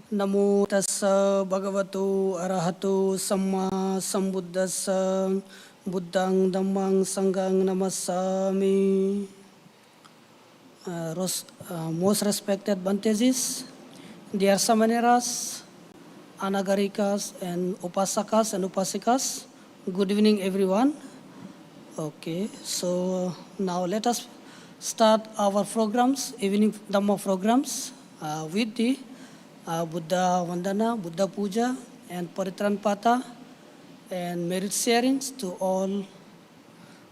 Namo tassa bhagavato arahato samma sambuddhassa buddhang dhammang sanghang namassami. Most respected Bhantesis, dear Samaneras, Anagarikas and Upasakas and Upasikas, good evening everyone. Okay, so now let us start our programs, evening Dhamma programs with the Buddha Vandana, Buddha Puja and Paritran Pata and merit sharings to all.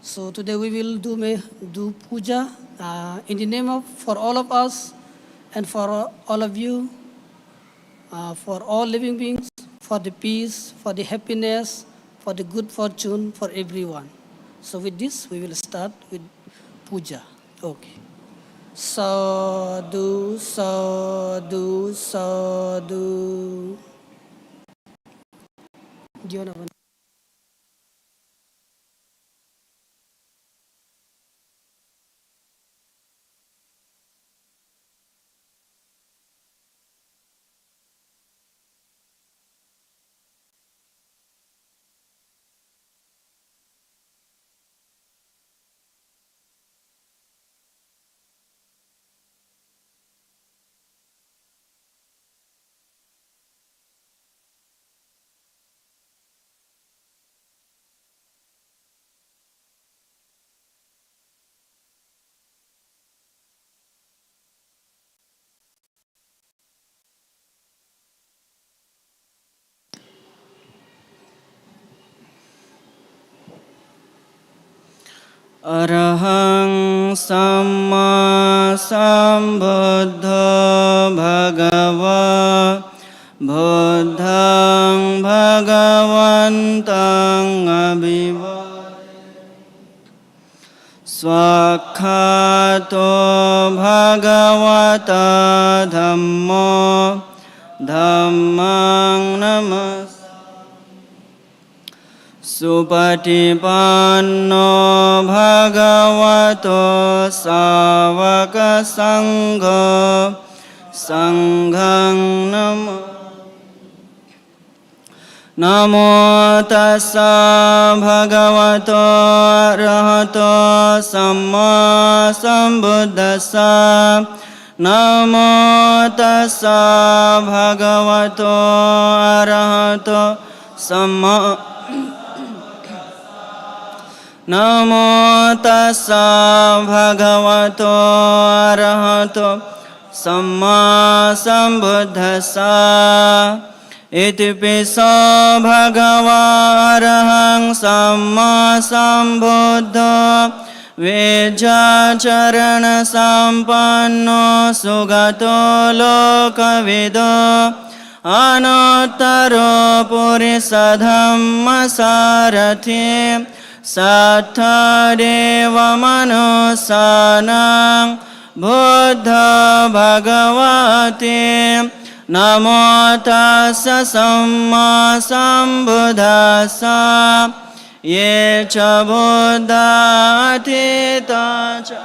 So today we will do puja in the name of, for all of us and for all of you, for all living beings, for the peace, for the happiness, for the good fortune for everyone. So with this we will start with puja. Okay. Sadhu, sadhu, sadhu. Arahang Samma Sambuddha Bhagava Buddhang Bhagavantang Abhivadami Swakhato Bhagavata Dhammo Dhammang Namas Supatipanno bhagavato savaka sangha sanghang namo tassa bhagavato arahato samma sambuddhassa namo tassa bhagavato arahato samma Namo tassa bhagavato arahato samma sambuddhassa iti piso bhagava arahang samma sambuddho vijjacharana sampanno sugato lokavido anuttaro purisa dhamma sarathi Sattha deva manusanang buddha bhagavati namo tassa samma sambuddhassa ye cha buddha atita cha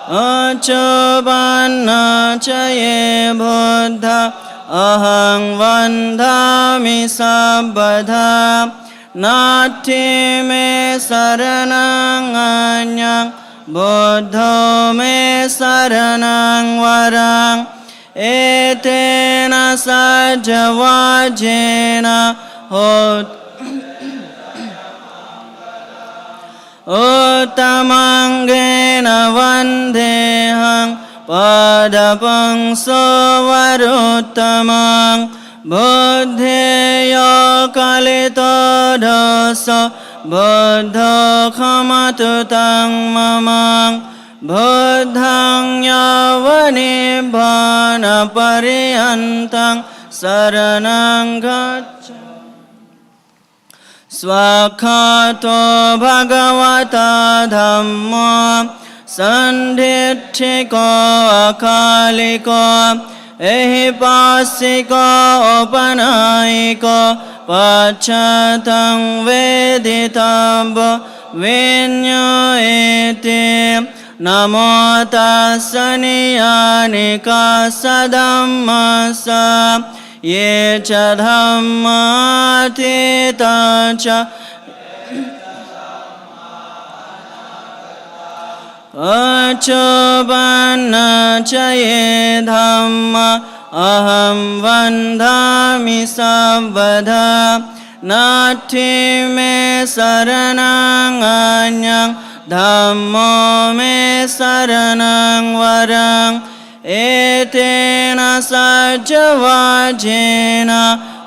accabanna cha ye buddha Ahang vandami sabbadha nati me saranang anyang buddho me saranang varang etena sajavajena uttamangena vandehang Padapang savaruttamang buddheya kalito dosa buddha khamatutang mamang buddhang yavanibbana pariyantang saranang gaccha swakhato bhagavata dhamma Sanditthiko akaliko ehipasiko upanayiko pachatang veditabbo vinyo iti Namo tassa niyanika dhammassa ye cha dhamma tita cha Achabana cha ye dhamma aham vandami sabbadha Nati me saranang anyang Dhammo me saranang varang Etena sajavajena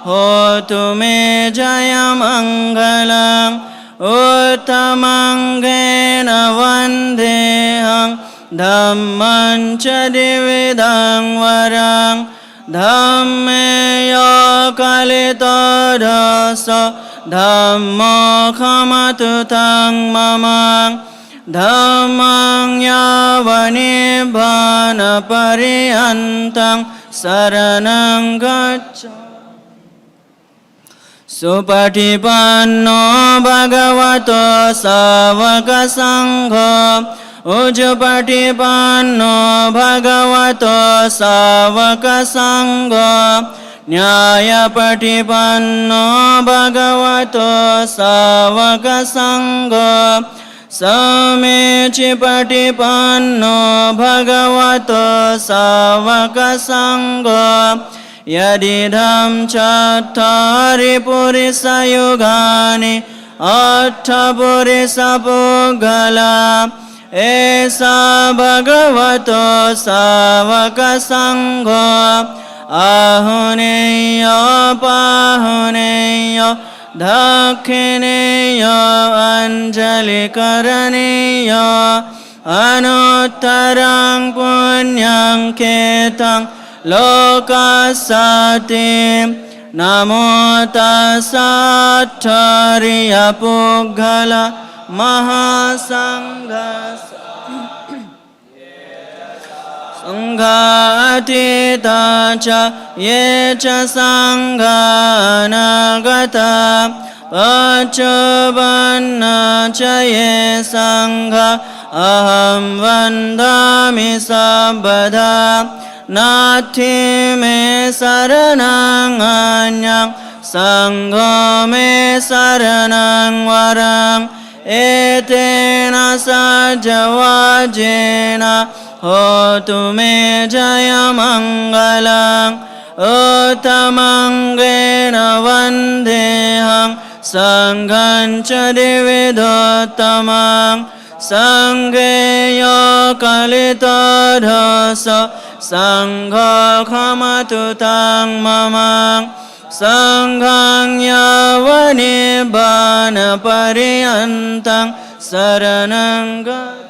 Hotu me jaya mangalang Uttamangena vandehang Dhamman cha dividang varang Dhamme yo kalito dasa Dhammo khamatu tang mamang Dhammang yavanibhana pariyantang Saranang gaccha Supatipanno bhagavato savaka sangha Ujjapatipanno bhagavato savaka sangha Nyayapatipanno bhagavato savaka sangha Samechipatipanno bhagavato savaka sangha Yadidham chattari purisa yugani Atta purisa puggala Esa bhagavato savaka sangha Ahuneyo pahuneyo Dakhineyo anjali karaneyo Anuttarang punyang ketang Lokasati Namo tassa Acharya Puggala Mahasangha Sanghatita cha ye cha sangha anagata Paccabanna cha ye sangha aham vandami sabbadha Nati me saranang anyang Sangha me saranang varang Etena sajavajena Hotu me jaya mangalang Uttamangena vandehang Sanghan cha dividottamang Sangheyo kalito dasa Sangha khamatu tang mamang Sanghang yavanibhana pariyantang Saranang gaccha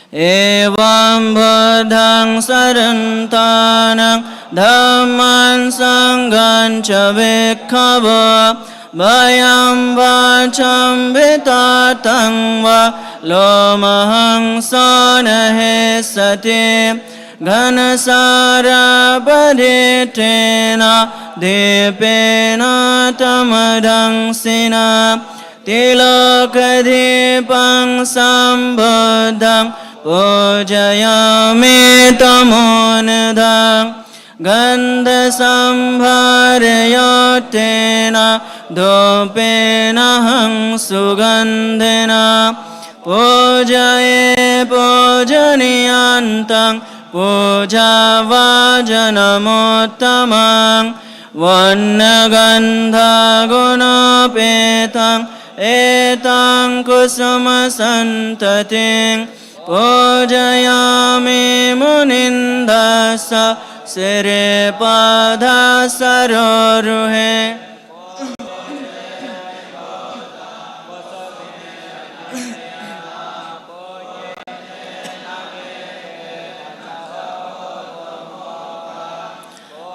Evam buddhang sarantanang Dhamman sanghan cha bhikkhava Vayam vacham vitatang va Lomahang sanahe sati Ghanasara paditena Dipena tamadang sina Tilokadipang sambuddhang Pujayami tamonadang Gandha sambharayotena Dopena hang sugandhena Pujaye pujaniyantang Puja vajanamuttamang Vannagandha gunapetang Etang kusuma santating Pujayami munindasa Siripada saroruhe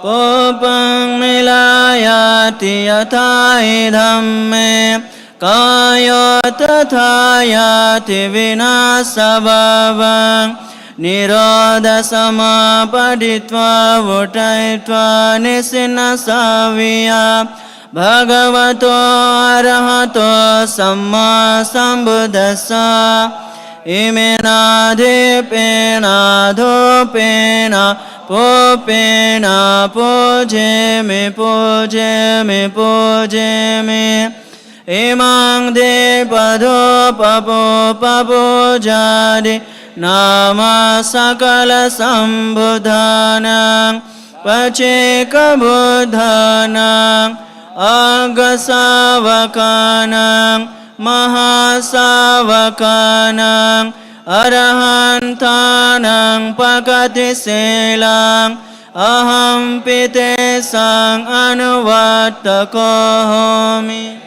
Popang milayati yathai dhamme Kayo tathayati vinasabhavang Nirodha samapaditva vutaitva nisinasavya Bhagavato arahato samma sambuddhassa Imena dipena dhupena pupena pujemi pujemi pujemi Imang depa dhupa pupa pujadi Nama sakala sambudhanang Pacheka buddhanang Agasavakanang Mahasavakanang Arahantanang Pakatiselang Aham pitesang anuvattakohomi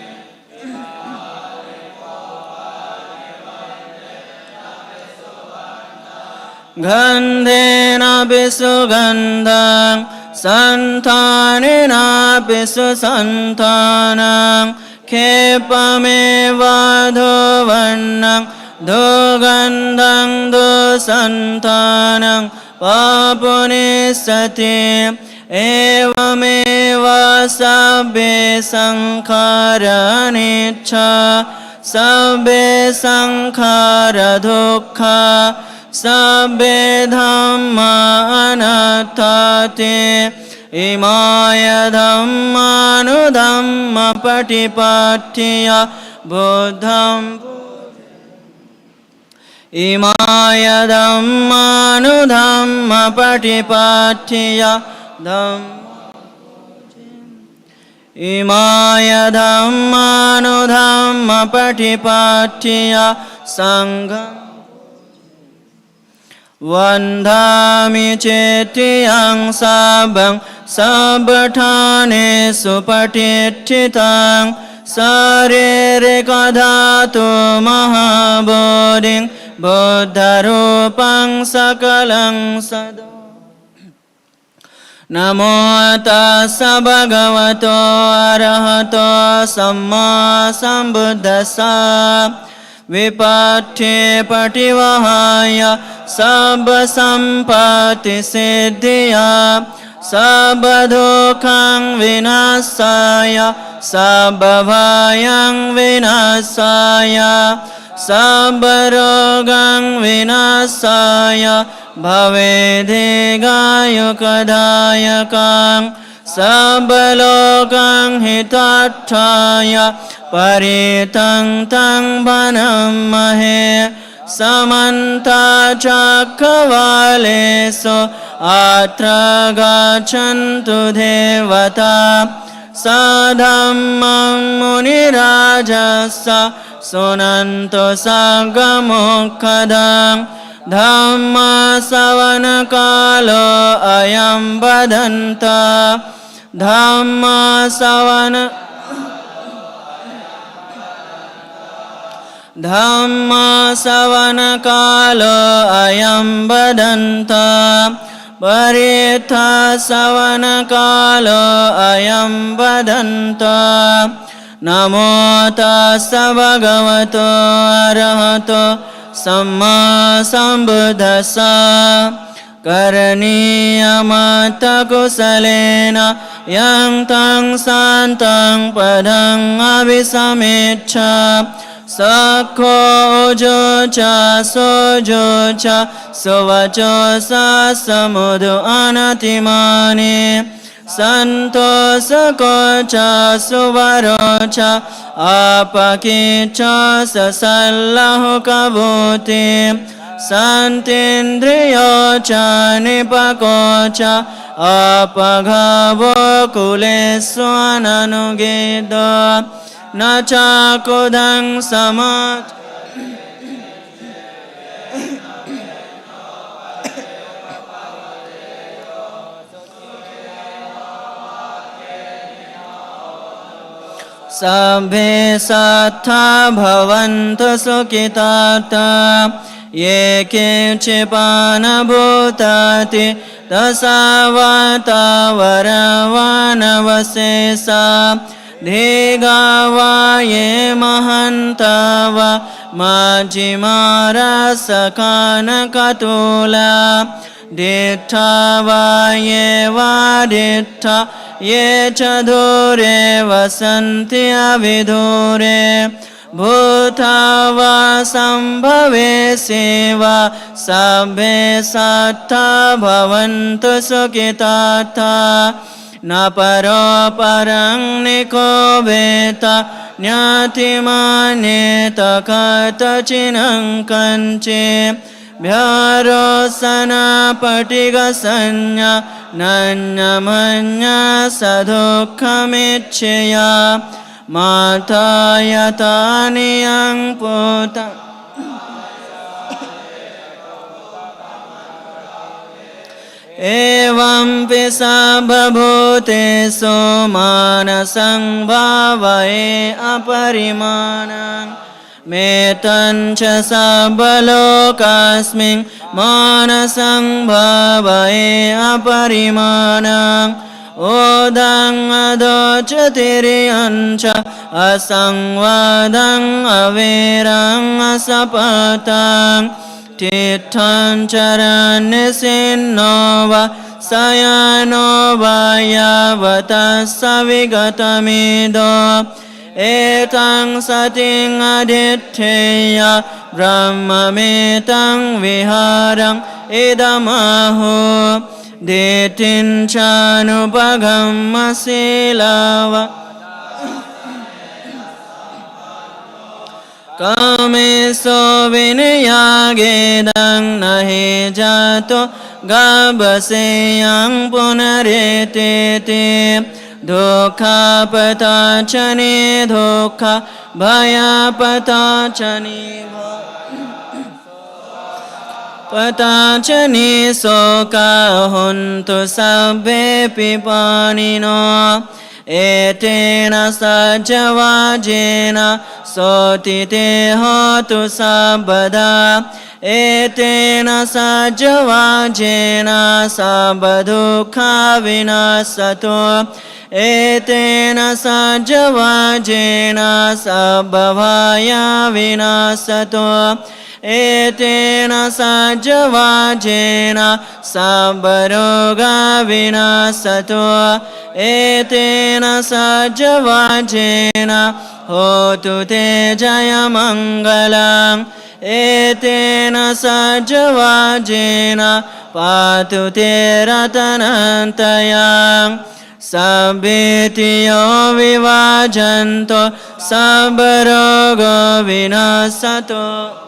Gandhena pisugandhang Santanena pisusantanang Kepameva dhuvannang Dhugandhang dhusantanang Papunisati Evameva sabbe sankhara anicca Sabbe sankhara dukkha Sabbe dhamma anattati Imaya dhamma dhamma patipattiya buddham Imaya dhamma dhamma patipattiya dhamma Imaya dhamma dhamma patipattiya sangham Vandami cetiyang sabang sabbatthane supatitthitang saririka dhatu mahabodhing buddharupang sakalang sado Namo tassa bhagavato arahato samma sambuddhassa Vipatti pativahaya sabba sampati siddhya sabba dukkhaṃ vinasaya sabba bhayaṃ vinasaya sabba rogaṃ vinasaya bhavedhigayukadayakaṃ sabba lokaṃ hitattaya paritang tang banamahe samanta cakkavalesu atra gachantu devata sadhammam munirajassa sunanto saggamokkadam dhamma savana kalo ayam badanta dhamma savana Dhamma savana kalo ayam badanta Paritha savana kalo ayam badanta Namo tassa bhagavato arahato samma sambuddhassa Karaniya matakusalena yang tang santang padang abhisamicca Sakho ujocha sojocha sovacho sasamudu anatimani Santo sakocha suvarocha apakicha sasallahu kabuti Santindriyocha nipakocha apagavo kuleswananugido Nacha kodang samat Sabbe sattha bhavantu sukhitata Ye kinchipana bhutati tasavata varavana vasesa Dhigava ye mahantava majimara sakana katula Dittava ye vaditta ye chadure vasanti avidure Bhutava sambhave seva sabbe sattha bhavantu sukhitata na paro parang niko veta nyati maneta kata chinang kanche Bhyaro sana patiga sanya nanya manya sadhukkamichya Mata yatani yang puta Evam pisa babhuteso manasang bhavae aparimanang Metan cha sabbalokasming manasang bhavae aparimanang Odang adochatiriyancha asangvadang avirang asapatang Tithan charanisinova sayanova yavata savigatamido Etang sating aditteya brahmametang viharang idamaho Ditin chanupagamma silava Kameso vinayagedang nahi jato gabaseyang punaretete Dukha patachani dukha bhaya patachani Patachani soka huntu sabbe pipanino Etena sajavajena sotite hotu sabada Etena sajavajena sabadukha vinasato Etena sajavajena sabhavaya vinasato Etena sajavajena sabbaroga vinasato Etena sajavajena hotu te jaya mangalang Etena sajavajena patu te ratanantayang Sabbetiyo vivajanto sabbarogo vinasato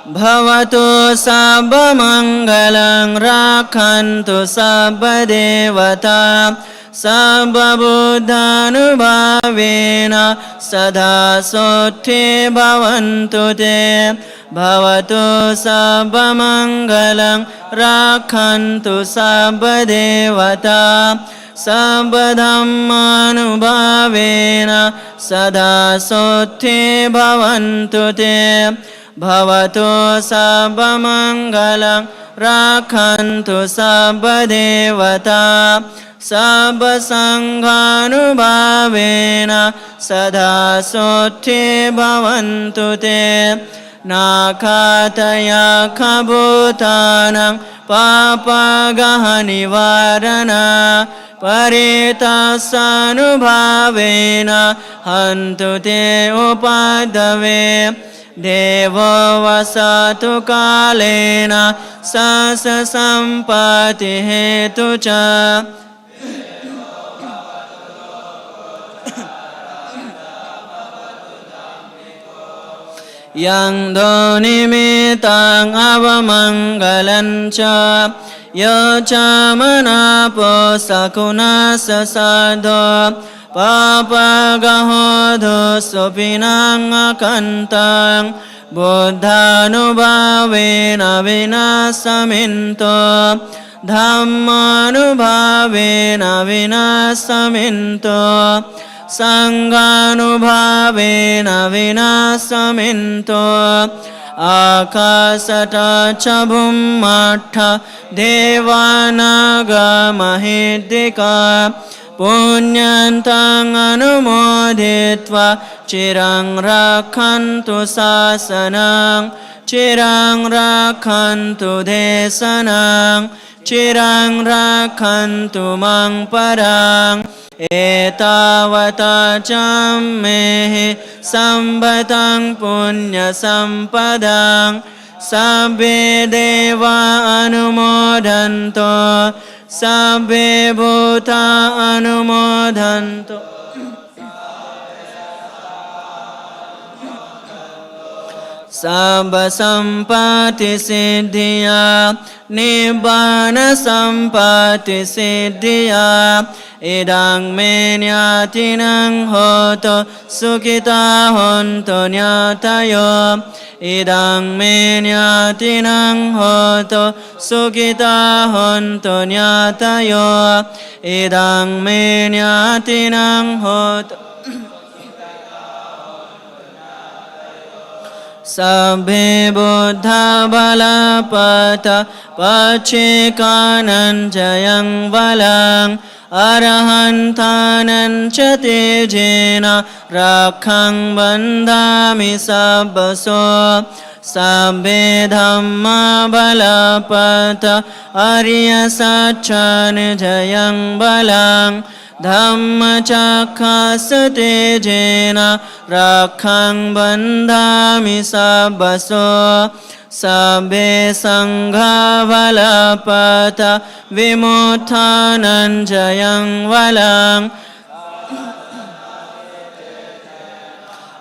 Bhavatu sabba mangalang rakhantu sabba devata sabba buddhanubhavena sada sotti bhavantu te Bhavatu sabba mangalang rakhantu sabba devata sabba dhammanubhavena sada sotti bhavantu te Bhavatu sabba mangalang rakhantu sabba devata sabba sanghanubhavena sada sotti bhavantu te nakataya kabhutanang papagahanivarana paritasanubhavena hantu te upadave Devo vasatu kalena sasa sampati hetu cha Yang donimitang avamangalan cha Yo cha manapo sakuna sasado Papagahodo sopinang akantang Buddhanubhavena vinasaminto Dhammanubhavena vinasaminto Sanghanubhavena vinasaminto Akasata chabhummatha devanaga mahidika Punyantang anumoditva chirang rakhantu sasanang Chirang rakhantu desanang Chirang rakhantu mang parang Etavata cammehi Sambatang punya sampadang Sabbe deva anumodanto Sabbe bhuta anumodanto Sabba sampati siddhiya Nibbana sampati siddhiya Idang me nyatinang hoto Sukita honto nyatayo Idang me nyatinang hoto Sukita honto nyatayo Idang me nyatinang hoto Sabbe buddha balapata Pachikanan jayang valang Arahantanan chatijena Rakhang bandhami sabbaso Sabbe dhamma balapata Arya sachan jayang balang Dhamma cakkasate jena Rakhang bandhami sabbaso Sabbe sangha valapata Vimuthanan jayang valang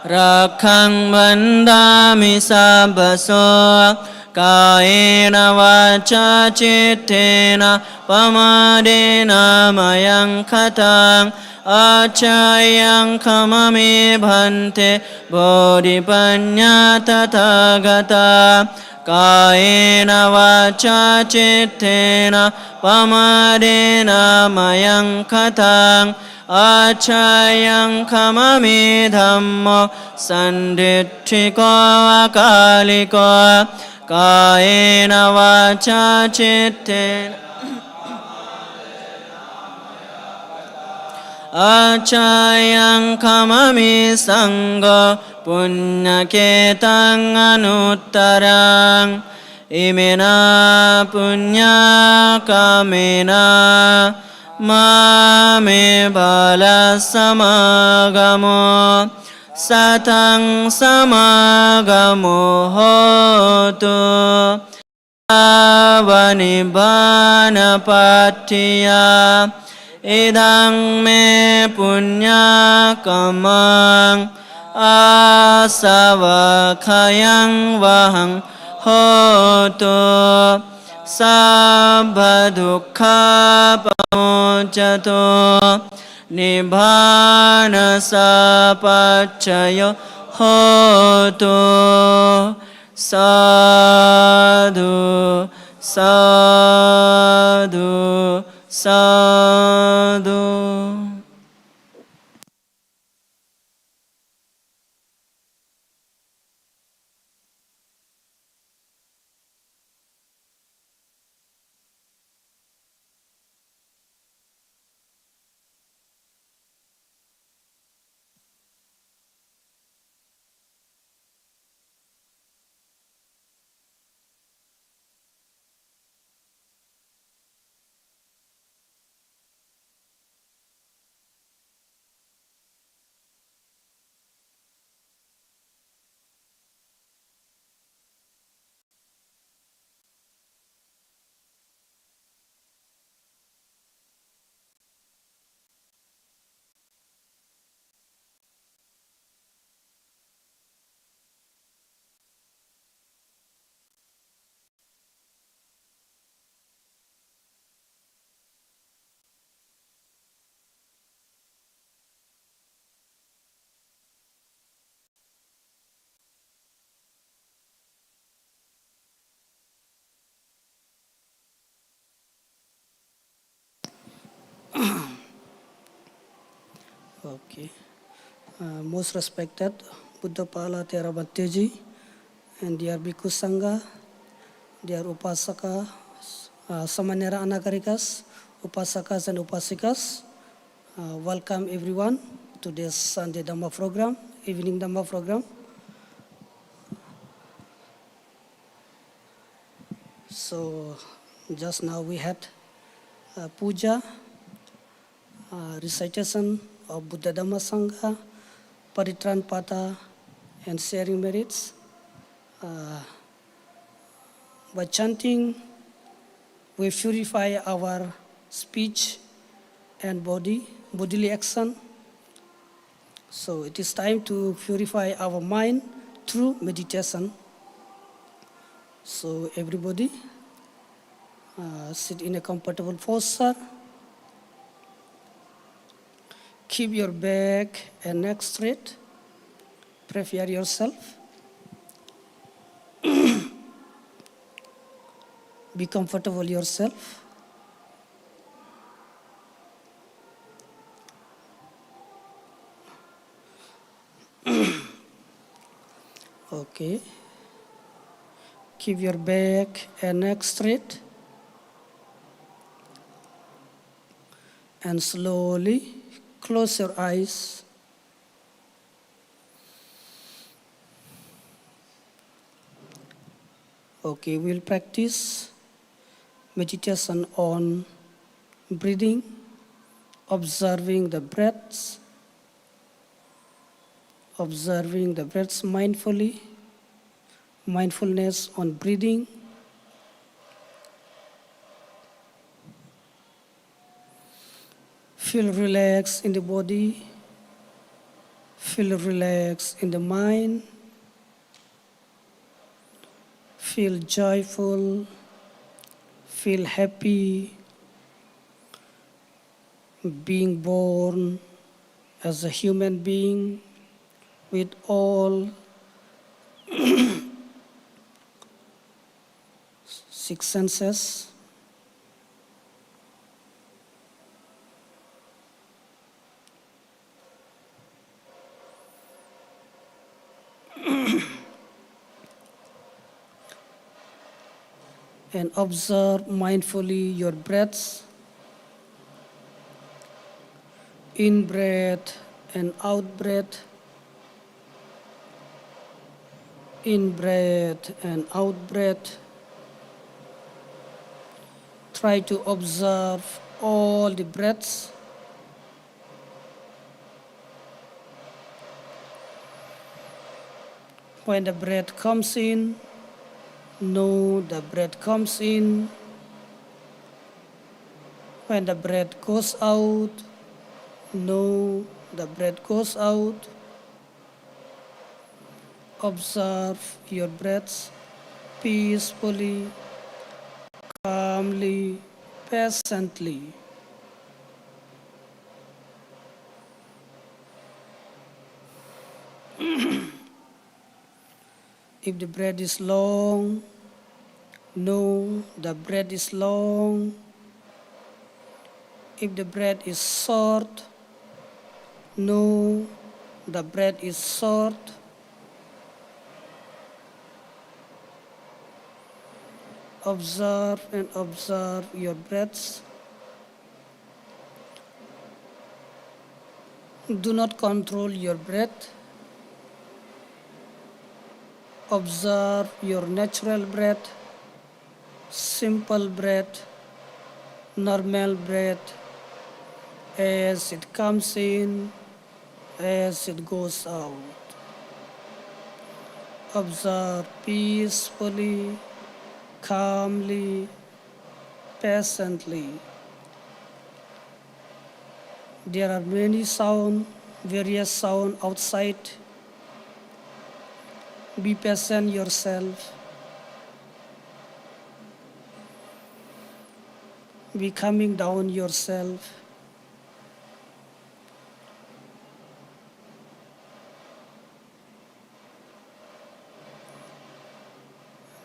Rakhang bandhami sabbaso Kaena vacha cittena pamadena mayang khatang Acayang kamami bhante bodhipanya tathagata Kaena vacha cittena pamadena mayang khatang Acayang kamami dhammo sanditthiko akaliko Kaena vacha cittena Acayang kamami sangha punyaketang anuttarang Imena punya kamena Mame bala samagamo Satang samagamo hotu Avanibbana pattiya Idang me punya kamang Asavakayang vahang hotu Sabba dukkha pamuccato Nibbana sapaccayo hotu Sadhu, sadhu, sadhu Okay. Most respected Buddha Pala Thera Bhatteji and dear Bhikkhu Sangha, dear Upasaka, Samanera Anagarikas, Upasakas and Upasikas, welcome everyone to this Sunday Dhamma program, evening Dhamma program. So Just now we had puja, recitation of Buddha Dhamma Sangha, Paritran Pata, and sharing merits. By chanting, we purify our speech and bodily action. So it is time to purify our mind through meditation. So everybody sit in a comfortable posture. Keep your back and neck straight. Prepare yourself. Be comfortable yourself. Okay. Keep your back and neck straight. And slowly close your eyes. Okay, we'll practice meditation on breathing, observing the breaths mindfully, mindfulness on breathing. Feel relaxed in the body, feel relaxed in the mind, feel joyful, feel happy, being born as a human being with all six senses. And observe mindfully your breaths, in breath and out breath, in breath and out breath. Try to observe all the breaths. When the breath comes in, know the breath comes in. When the breath goes out, know the breath goes out. Observe your breaths peacefully, calmly, patiently. If the breath is long, know the breath is long. If the breath is short, know the breath is short. Observe and observe your breaths. Do not control your breath. Observe your natural breath, simple breath, normal breath, as it comes in, as it goes out. Observe peacefully, calmly, patiently. There are many sounds, various sounds outside. Be patient yourself. Be calming down yourself.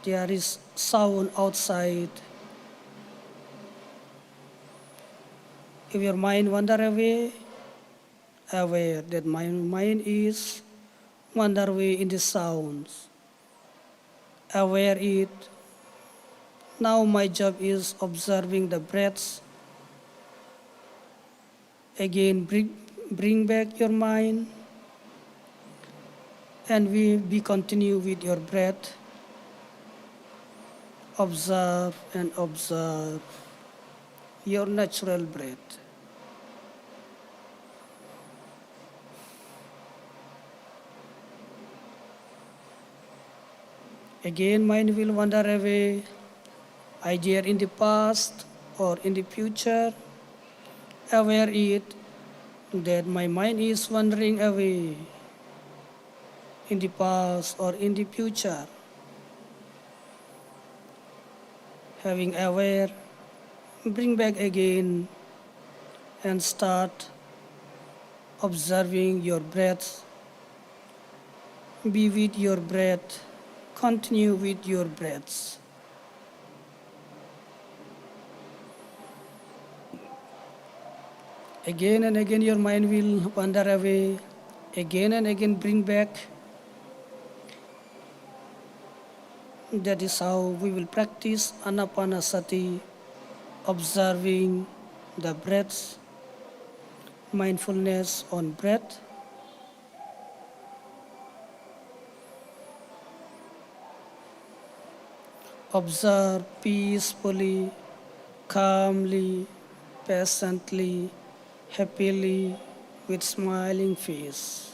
There is sound outside. If your mind wander away, aware that my mind is wander away in the sounds. Aware it. Now my job is observing the breaths. Again, bring back your mind, and we continue with your breath. Observe and observe your natural breath. Again, mind will wander away, either in the past or in the future. Aware it that my mind is wandering away in the past or in the future. Having aware, bring back again and start observing your breath. Be with your breath. Continue with your breaths. Again and again, your mind will wander away. Again and again, bring back. That is how we will practice Anapanasati, observing the breaths, mindfulness on breath. Observe peacefully, calmly, patiently, happily, with smiling face.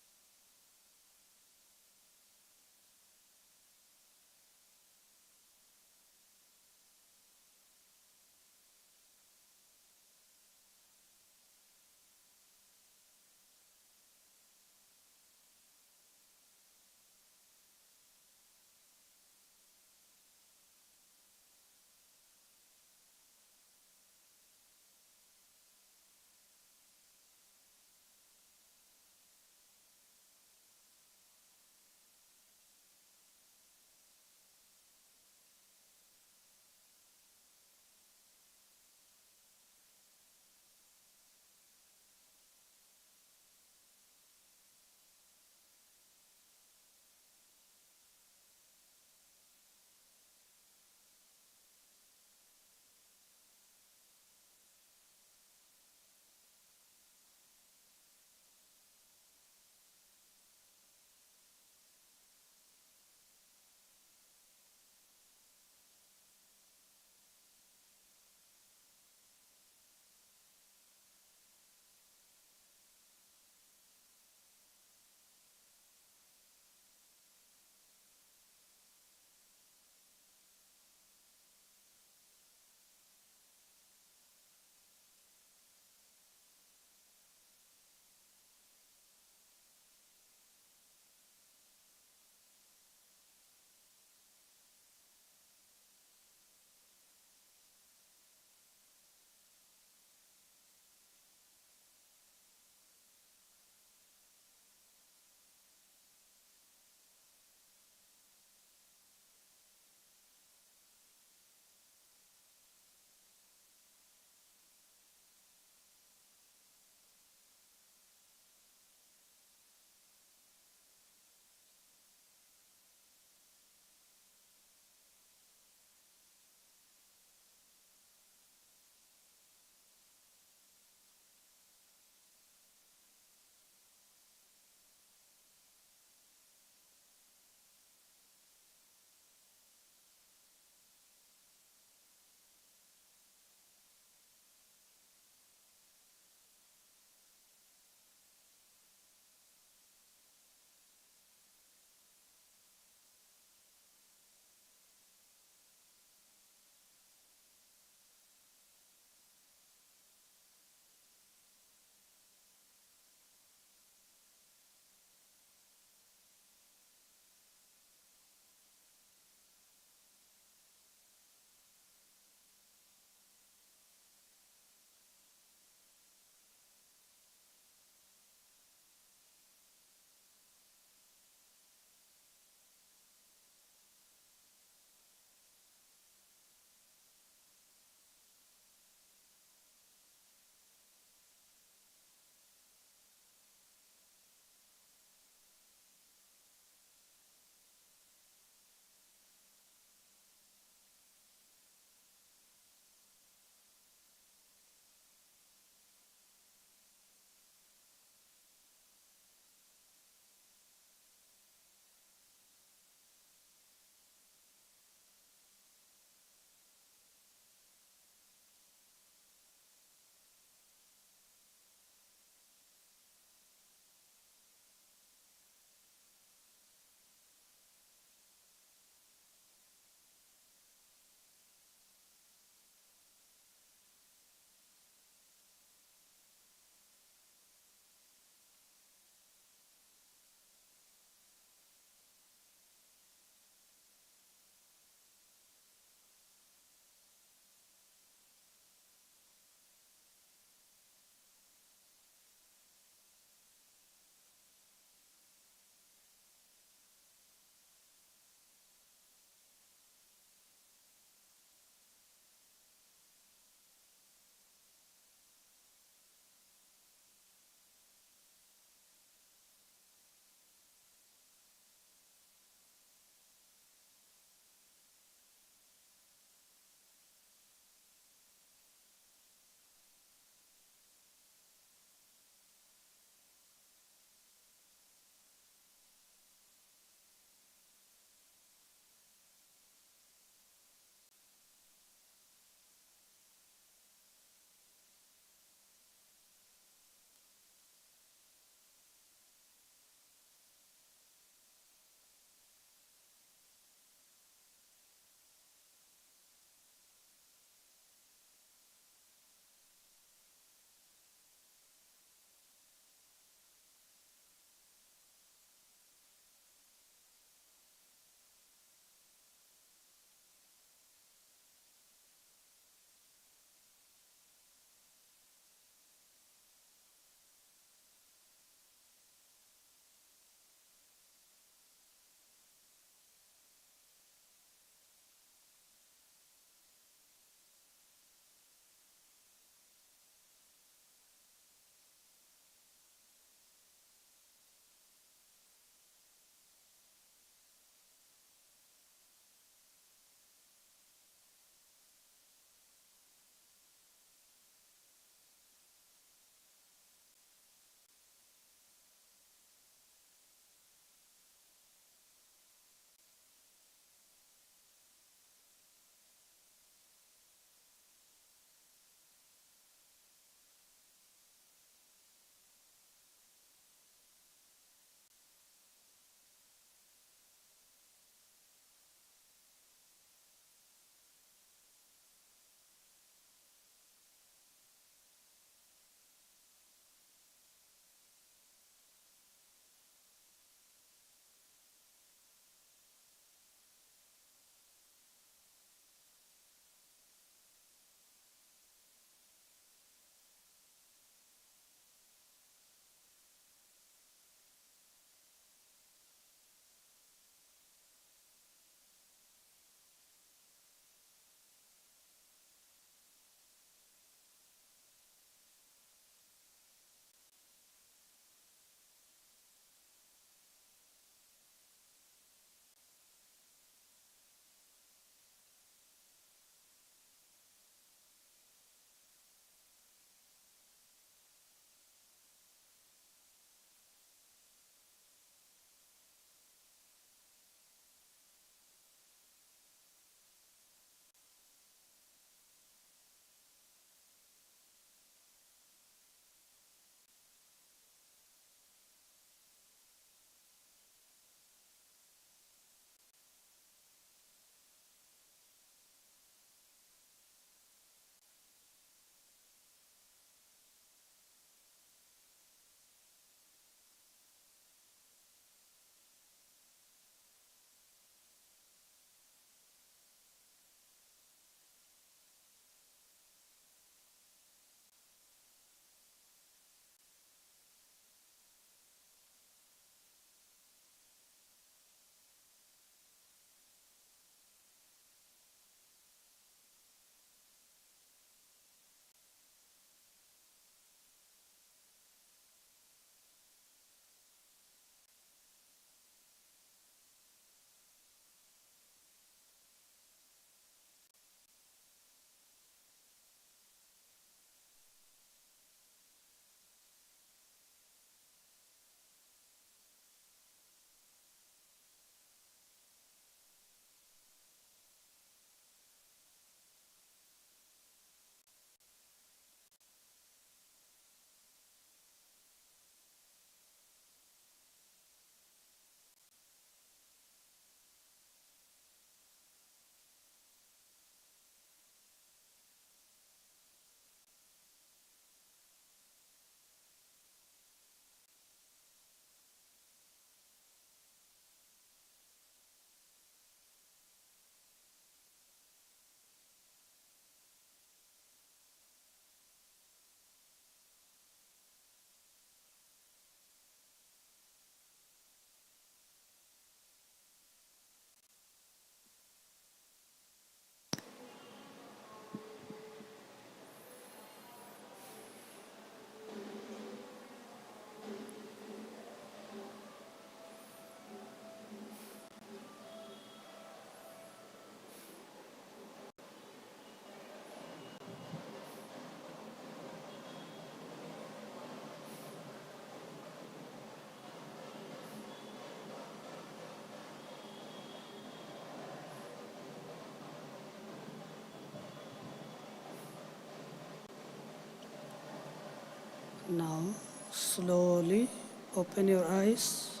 Now, slowly open your eyes.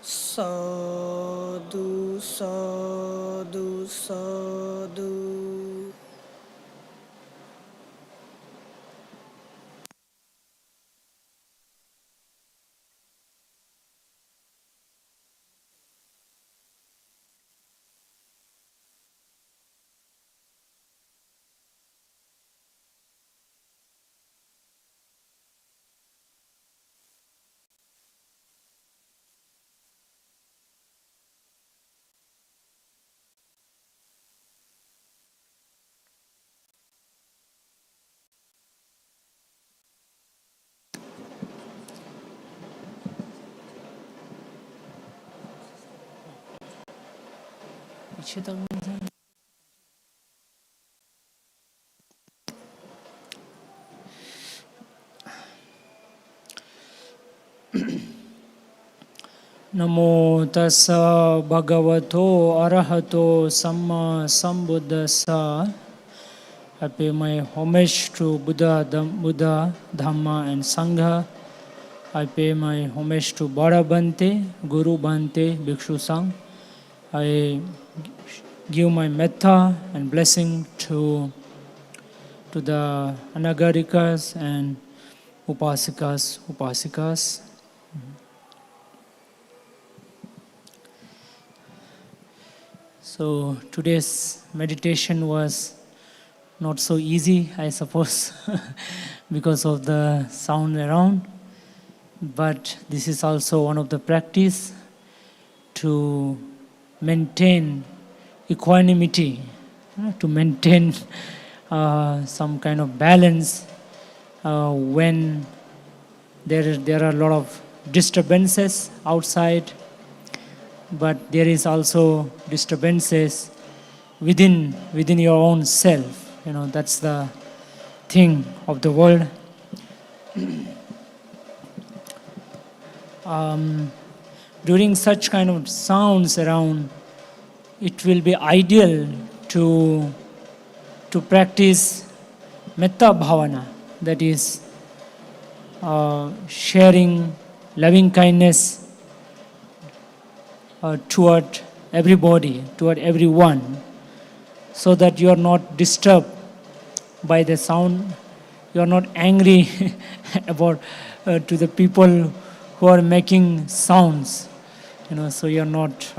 Sadhu, sadhu, sadhu. Namo tassa bhagavato arahato samma sambuddhassa. I pay my homage to Buddha, Dhamma and Sangha. I pay my homage to Bada Bante, Guru Bante, Bhikshu Sang. I give my metta and blessing to the anagarikas and upasikas. So today's meditation was not so easy, I suppose, because of the sound around. But this is also one of the practice to maintain equanimity, to maintain some kind of balance when there are a lot of disturbances outside, but there is also disturbances within your own self. That's the thing of the world. During such kind of sounds around, it will be ideal to practice metta bhavana, that is sharing loving kindness toward everybody, toward everyone, so that you are not disturbed by the sound, you are not angry about to the people who are making sounds, so you are not,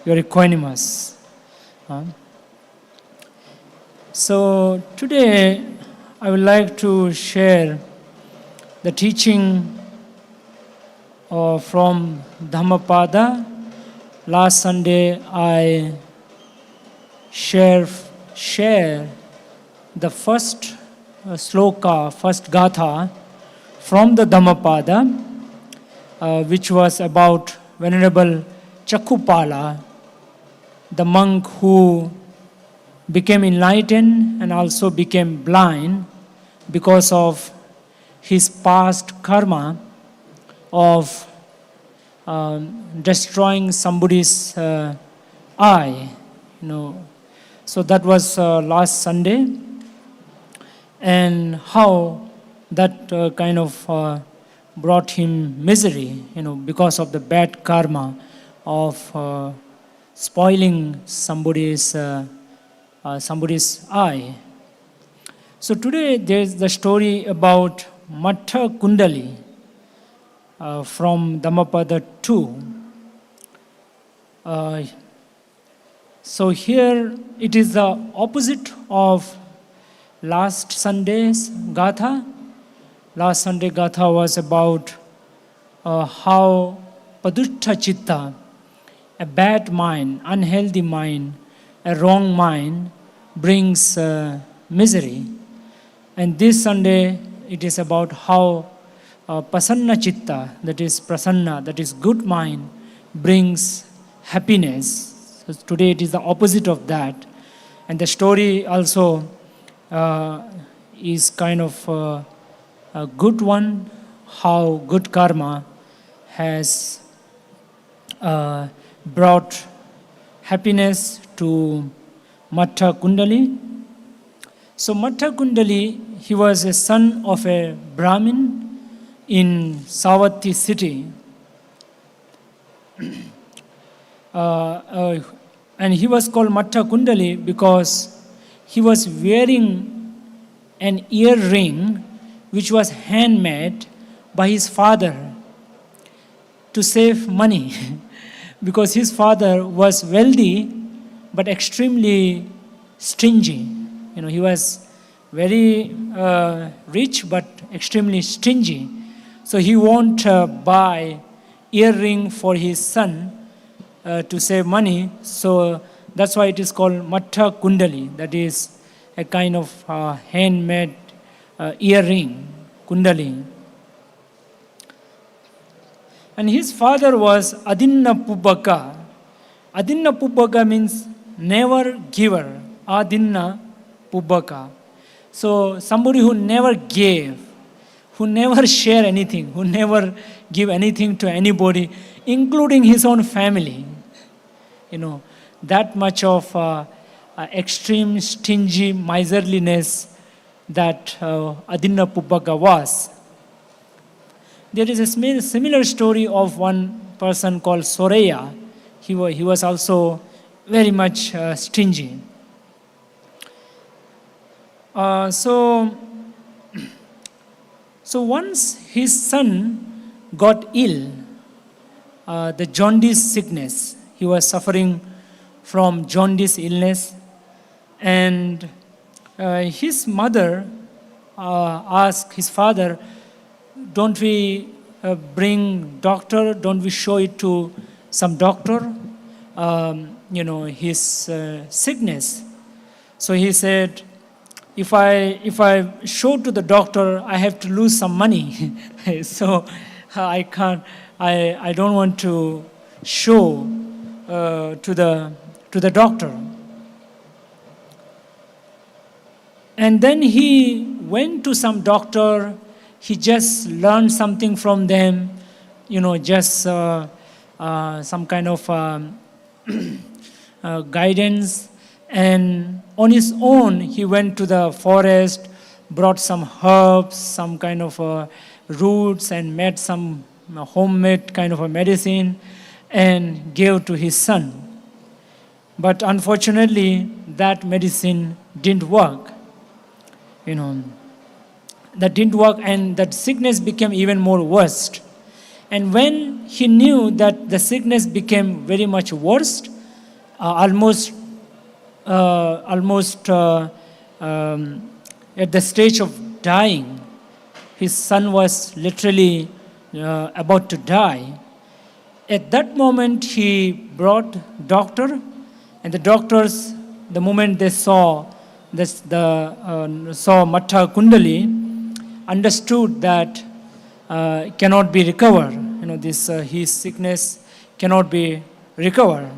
you are equanimous. So today I would like to share the teaching from Dhammapada. Last Sunday I share the first sloka, first gatha from the Dhammapada, which was about Venerable Chakupala, the monk who became enlightened and also became blind because of his past karma of destroying somebody's eye. So that was last Sunday, and how that kind of brought him misery, because of the bad karma of spoiling somebody's eye. So today there is the story about Matakundali from Dhammapada 2. So here it is the opposite of last Sunday's Gatha. Last Sunday Gatha was about how Padutta Chitta, a bad mind, unhealthy mind, a wrong mind brings misery. And this Sunday it is about how Pasanna Chitta, that is Prasanna, that is good mind, brings happiness. So today it is the opposite of that. And the story also is kind of a good one, how good karma has brought happiness to Matakundali. So Matakundali, he was a son of a Brahmin in Savatthi city. And he was called Matakundali because he was wearing an earring which was handmade by his father to save money because his father was wealthy but extremely stingy. He was very rich but extremely stingy. So he won't buy earring for his son to save money. So that's why it is called Matakundali. That is a kind of handmade earring, kundali. And his father was Adinna Pubbaka. Adinna Pubbaka means never giver. Adinna Pubbaka. So somebody who never gave, who never share anything, who never give anything to anybody, including his own family. That much of extreme stingy miserliness that Adinna Pubbaka was. There is a similar story of one person called Soraya. He was also very much stingy. So once his son got ill, the jaundice sickness, he was suffering from jaundice illness, and his mother asked his father, don't we bring doctor, don't we show it to some doctor, his sickness. So he said, if I show to the doctor, I have to lose some money. So I don't want to show to the doctor. And then he went to some doctor. He just learned something from them, just some kind of guidance. And on his own, he went to the forest, brought some herbs, some kind of roots, and made some homemade kind of a medicine and gave to his son. But unfortunately, that medicine didn't work. That didn't work, and that sickness became even more worse. And when he knew that the sickness became very much worse, almost at the stage of dying, his son was literally about to die. At that moment, he brought doctor, and the doctors, the moment they saw saw Matakundali, understood that cannot be recovered. His sickness cannot be recovered.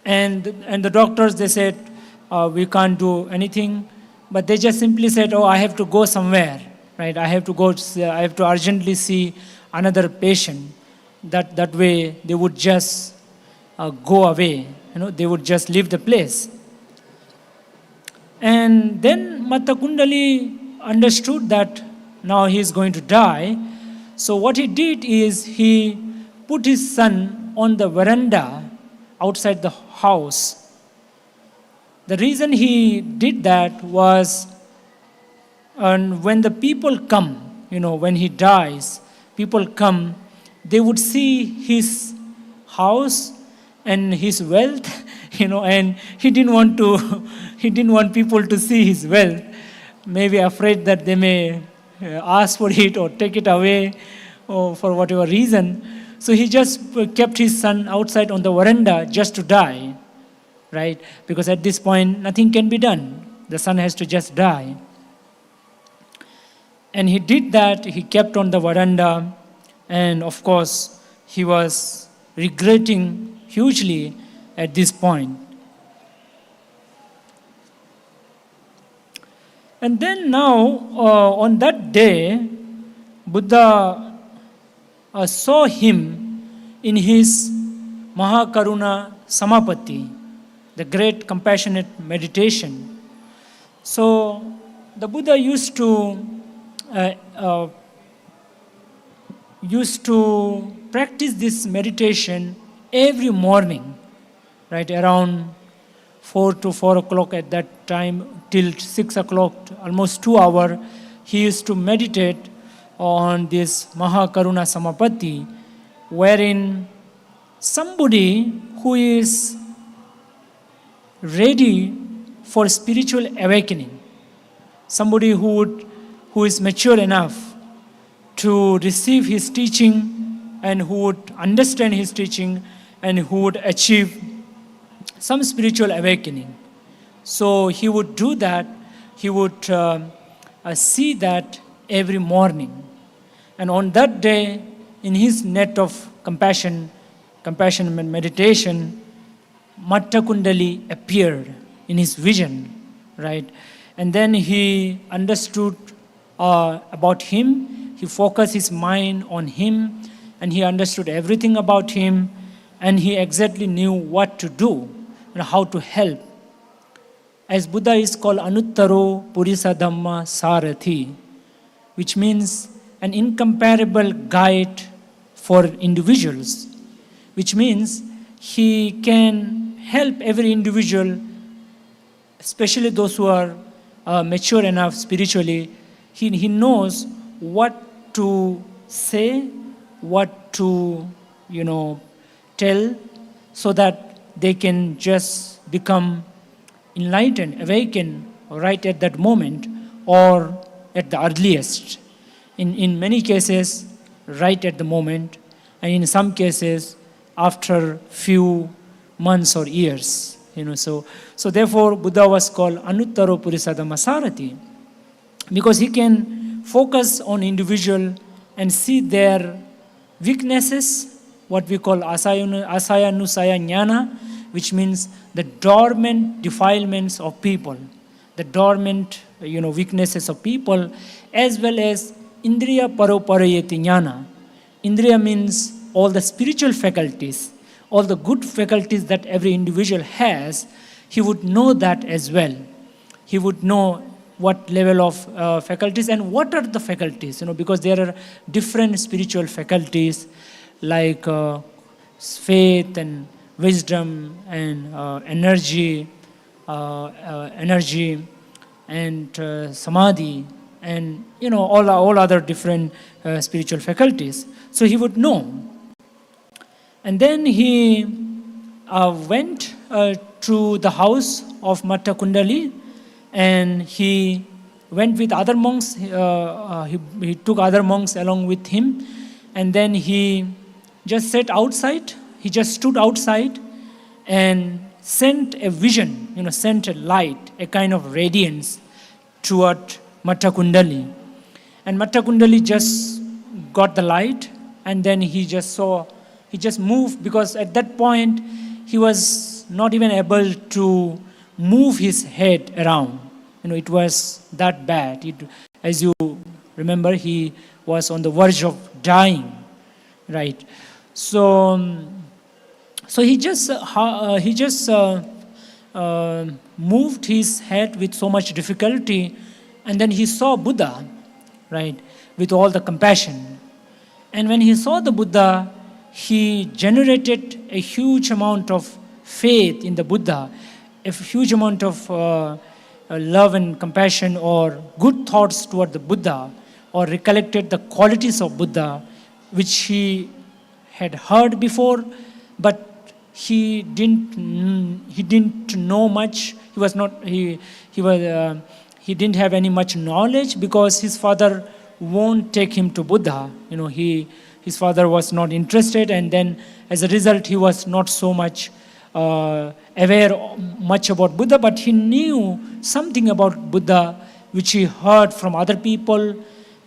And the doctors, they said, we can't do anything. But they just simply said, I have to go somewhere, right? I have to urgently see another patient. That way they would just go away. They would just leave the place. And then Matakundali understood that now he is going to die. So what he did is he put his son on the veranda outside the house. The reason he did that was when the people come, when he dies, people come, they would see his house and his wealth, and he didn't want people to see his wealth, maybe afraid that they may ask for it or take it away or for whatever reason. So he just kept his son outside on the veranda just to die, right? Because at this point, nothing can be done. The son has to just die. And he did that. He kept on the veranda. And of course, he was regretting hugely at this point. And then now, on that day, Buddha saw him in his Mahakaruna Samapatti, the great compassionate meditation. So the Buddha used to practice this meditation every morning, right, around 4 to 4 o'clock at that time, till 6 o'clock, almost 2 hours, he used to meditate on this Mahakaruna Samapatti, wherein somebody who is ready for spiritual awakening, somebody who is mature enough to receive his teaching and who would understand his teaching and who would achieve some spiritual awakening. So he would do that, he would see that every morning. And on that day, in his net of compassion and meditation, Matakundali appeared in his vision, right? And then he understood about him, he focused his mind on him, and he understood everything about him, and he exactly knew what to do and how to help. As Buddha is called Anuttaro Purisa Dhamma Sarathi, which means an incomparable guide for individuals, which means he can help every individual, especially those who are mature enough spiritually. He knows what to say, what to tell, so that they can just become enlightened, awakened right at that moment or at the earliest. In many cases, right at the moment, and in some cases, after few months or years. So therefore, Buddha was called Anuttaro Purisadhamma Sarati, because he can focus on individual and see their weaknesses, what we call asayanusaya jnana, which means the dormant defilements of people, the dormant weaknesses of people, as well as indriya paroparayati jnana. Indriya means all the spiritual faculties, all the good faculties that every individual has. He would know that as well. He would know what level of faculties and what are the faculties, because there are different spiritual faculties like faith and wisdom and energy and samadhi and all other different spiritual faculties. So he would know. And then he went to the house of Matakundali, and he went with other monks. He took other monks along with him, and then he just sat outside. He just stood outside and sent a vision, sent a light, a kind of radiance toward Matakundali. And Matakundali just got the light, and then he just moved, because at that point he was not even able to move his head around. It was that bad. As you remember, he was on the verge of dying, right? So he just moved his head with so much difficulty, and then he saw Buddha, right, with all the compassion. And when he saw the Buddha, he generated a huge amount of faith in the Buddha, a huge amount of love and compassion or good thoughts toward the Buddha, or recollected the qualities of Buddha, which he had heard before, but he didn't know much. He didn't have any much knowledge, because his father won't take him to Buddha. His father was not interested, and then as a result he was not so much aware much about Buddha, but he knew something about Buddha which he heard from other people,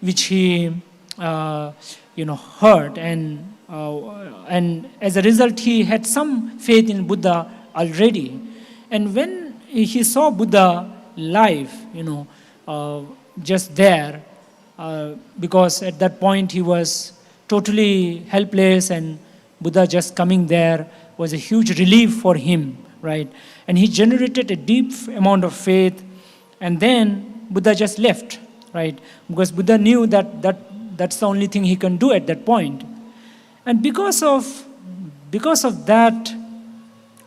which he heard, and as a result he had some faith in Buddha already. And when he saw Buddha live, just there, because at that point he was totally helpless, and Buddha just coming there was a huge relief for him, right? And he generated a deep amount of faith, And then Buddha just left, right? Because Buddha knew that's the only thing he can do at that point. And because of that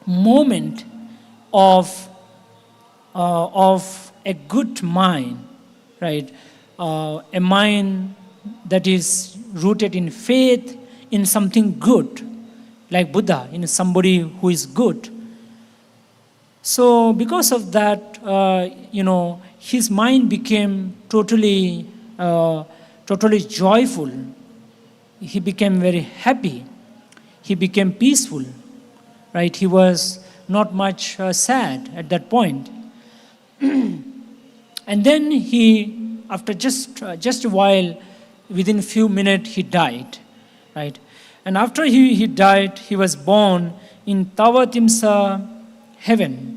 moment of a good mind, right? A mind that is rooted in faith in something good, like Buddha, in somebody who is good. So because of that, his mind became totally joyful. He became very happy. He became peaceful, right? He was not much sad at that point. And then he, after just a while, within a few minutes, he died, right? And after he died, he was born in Tavatimsa heaven,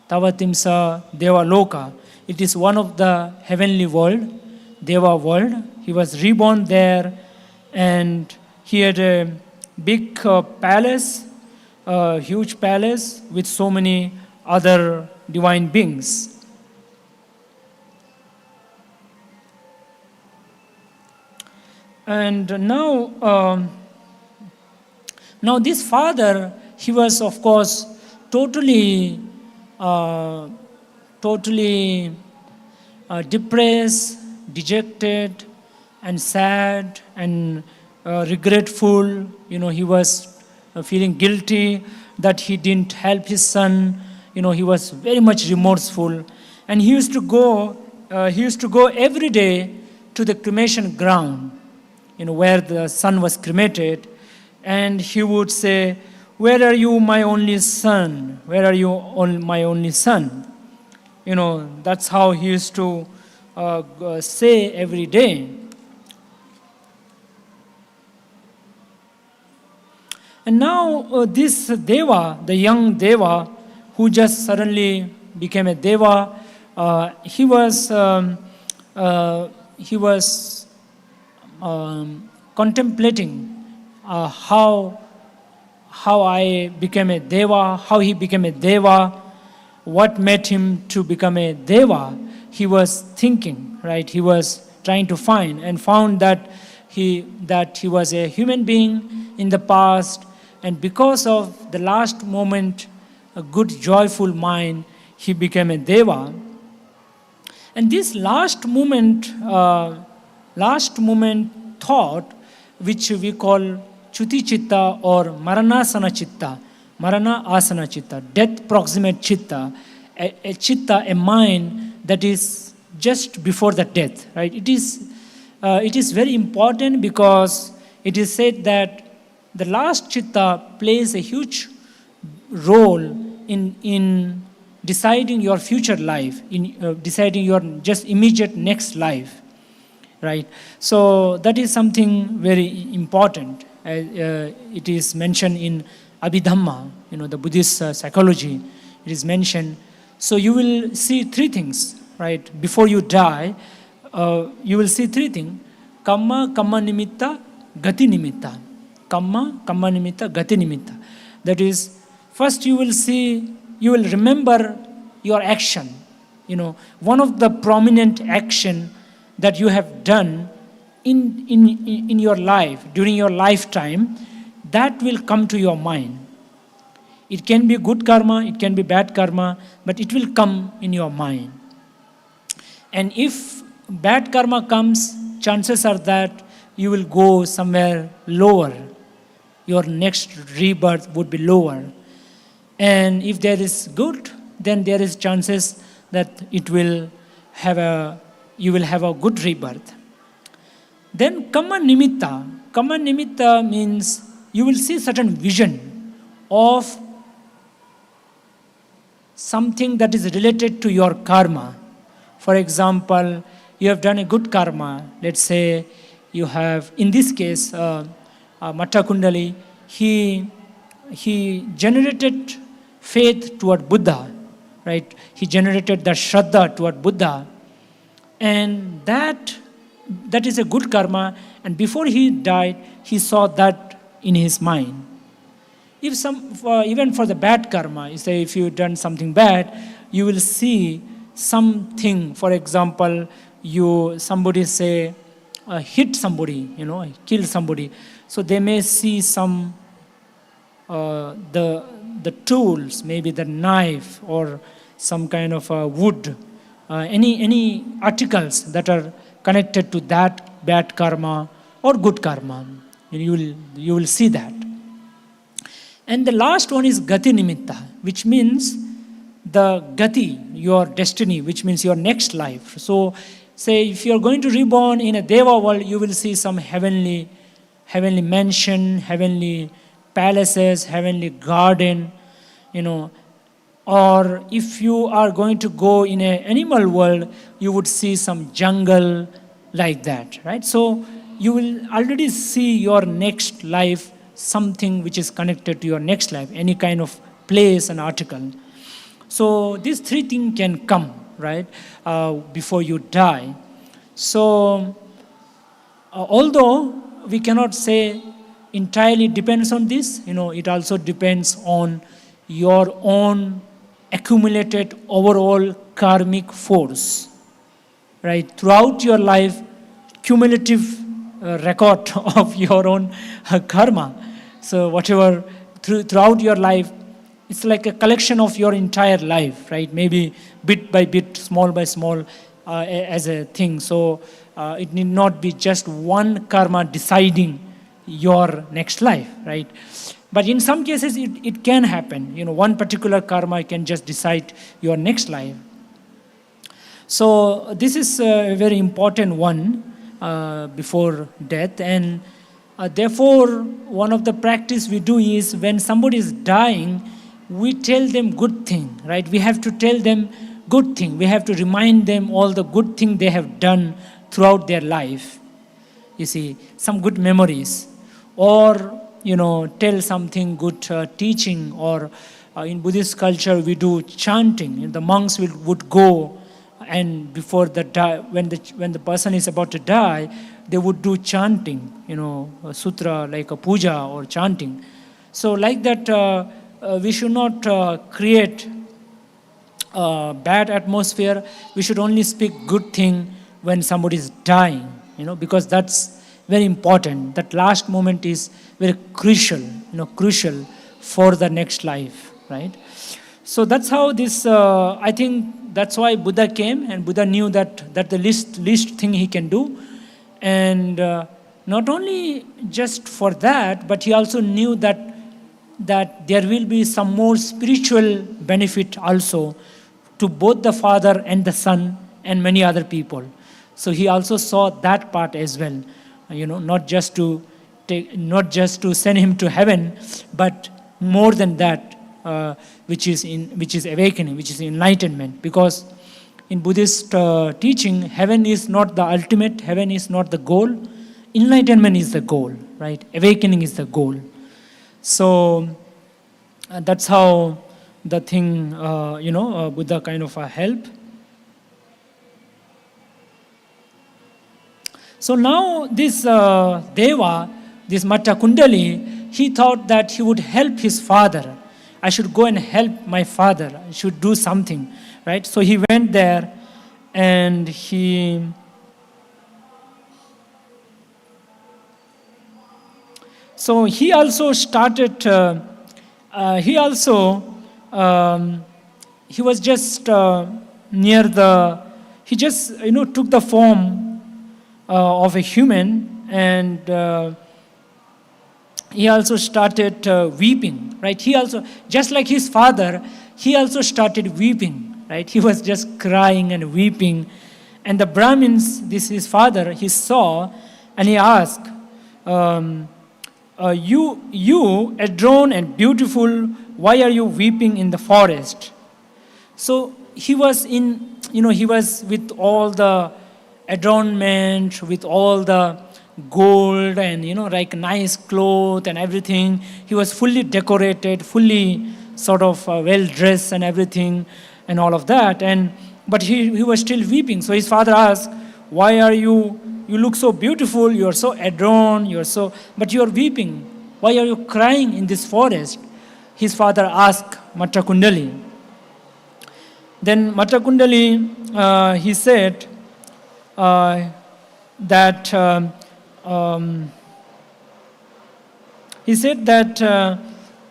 Tavatimsa Deva Loka. It is one of the heavenly world, Deva world. He was reborn there, and he had a big palace, a huge palace with so many other divine beings. And now this father, he was of course totally depressed, dejected, and sad, and regretful. He was feeling guilty that he didn't help his son. He was very much remorseful, and he used to go every day to the cremation ground, where the son was cremated, and he would say, "Where are you, my only son? Where are you, my only son?" That's how he used to say every day. And now this Deva, the young Deva, who just suddenly became a Deva, he was contemplating how I became a Deva, how he became a Deva, what made him to become a Deva. He was thinking, right? He was trying to find, and found that he was a human being in the past, and because of the last moment, a good joyful mind, he became a Deva. And this last moment thought, which we call Chuti Chitta or Maranasana Chitta, Marana Asana Chitta, death proximate Chitta, a Chitta, a mind that is just before the death, right? It is very important, because it is said that the last Chitta plays a huge role in deciding your future life, in deciding your just immediate next life, right? So that is something very important. It is mentioned in Abhidhamma, the Buddhist psychology. It is mentioned. So you will see three things, right? Before you die, you will see three things: kamma, kamma nimitta, gati nimitta. Kamma, kamma nimitta, gati nimitta. That is, first you will remember your action. One of the prominent action that you have done in your life, during your lifetime, that will come to your mind. It can be good karma, it can be bad karma, but it will come in your mind. And if bad karma comes, chances are that you will go somewhere lower. Your next rebirth would be lower. And if there is good, then there is chances that you will have a good rebirth. Then kamma nimitta. Kamma nimitta means you will see certain vision of something that is related to your karma. For example, you have done a good karma. Let's say you have, in this case, Matakundali, he generated faith toward Buddha, right? He generated the Shraddha toward Buddha. And that is a good karma. And before he died, he saw that in his mind. If even for the bad karma, you say if you've done something bad, you will see something, for example, somebody say, hit somebody, kill somebody. So they may see some, the tools, maybe the knife or some kind of wood, any articles that are connected to that bad karma or good karma. You will see that. And the last one is gati nimitta, which means the gati, your destiny, which means your next life. So say if you are going to reborn in a Deva world, you will see some heavenly mansion, heavenly palaces, heavenly garden, or if you are going to go in an animal world, you would see some jungle like that, right? So you will already see your next life, something which is connected to your next life, any kind of place and article. So these three things can come, right, before you die. So although we cannot say entirely depends on this, it also depends on your own accumulated overall karmic force, right? Throughout your life, cumulative record of your own karma. So whatever, throughout your life, it's like a collection of your entire life, right? Maybe bit by bit, small by small, as a thing. So it need not be just one karma deciding your next life, right? But in some cases, it can happen. One particular karma can just decide your next life. So this is a very important one before death. And therefore, one of the practice we do is when somebody is dying, we tell them good thing, right? We have to tell them good thing. We have to remind them all the good thing they have done throughout their life. You see, some good memories. Or, tell something good teaching. Or in Buddhist culture, we do chanting. The monks would go, and before when the person is about to die, they would do chanting, a sutra, like a puja or chanting. So like that, we should not create a bad atmosphere. We should only speak good thing when somebody is dying, because that's very important. That last moment is very crucial, crucial for the next life, right? So that's how this, I think that's why Buddha came, and Buddha knew that the least thing he can do. And not only just for that, but he also knew that there will be some more spiritual benefit also to both the Father and the Son and many other people. So he also saw that part as well, not just to send him to heaven, but more than that, which is awakening, which is enlightenment. Because in Buddhist teaching, heaven is not the ultimate, heaven is not the goal. Enlightenment is the goal, right? Awakening is the goal. So that's how the thing, Buddha kind of help. So now this Deva, this Matakundali, he thought that he would help his father. I should go and help my father. I should do something, right? So he went there, and he also started. He was just near the. He just took the form of a human, and he also started weeping, right? He also, just like his father, he also started weeping, right? He was just crying and weeping. And the Brahmins, this his father, he saw, and he asked, you adorned and beautiful, why are you weeping in the forest? So he was he was with all the adornment, with all the gold and like nice clothes and everything. He was fully decorated, fully sort of well dressed and everything and all of that. But he was still weeping. So his father asked, why are you look so beautiful, you are so adorned, but you are weeping. Why are you crying in this forest? His father asked Matakundali. Then Matakundali, he said that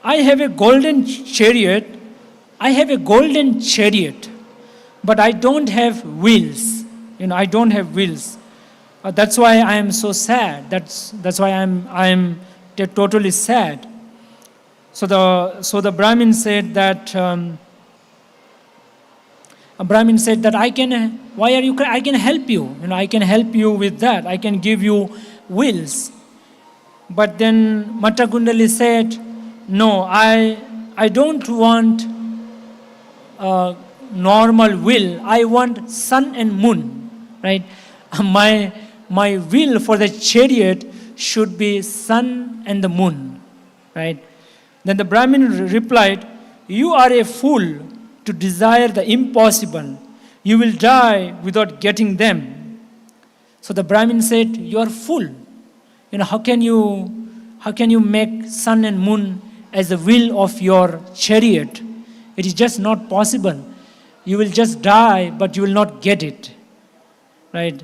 I have a golden chariot. I have a golden chariot, but I don't have wheels. I don't have wheels. That's why I am so sad. That's why I'm totally sad. So the Brahmin said that. A Brahmin said that I can help you. I can help you with that. I can give you wheels. But then Matakundali said, no, I don't want normal will. I want sun and moon, right? My will for the chariot should be sun and the moon, right? Then the Brahmin replied, you are a fool to desire the impossible. You will die without getting them. So the Brahmin said, you are fool. How can you make sun and moon as the will of your chariot? It is just not possible. You will just die, but you will not get it. Right?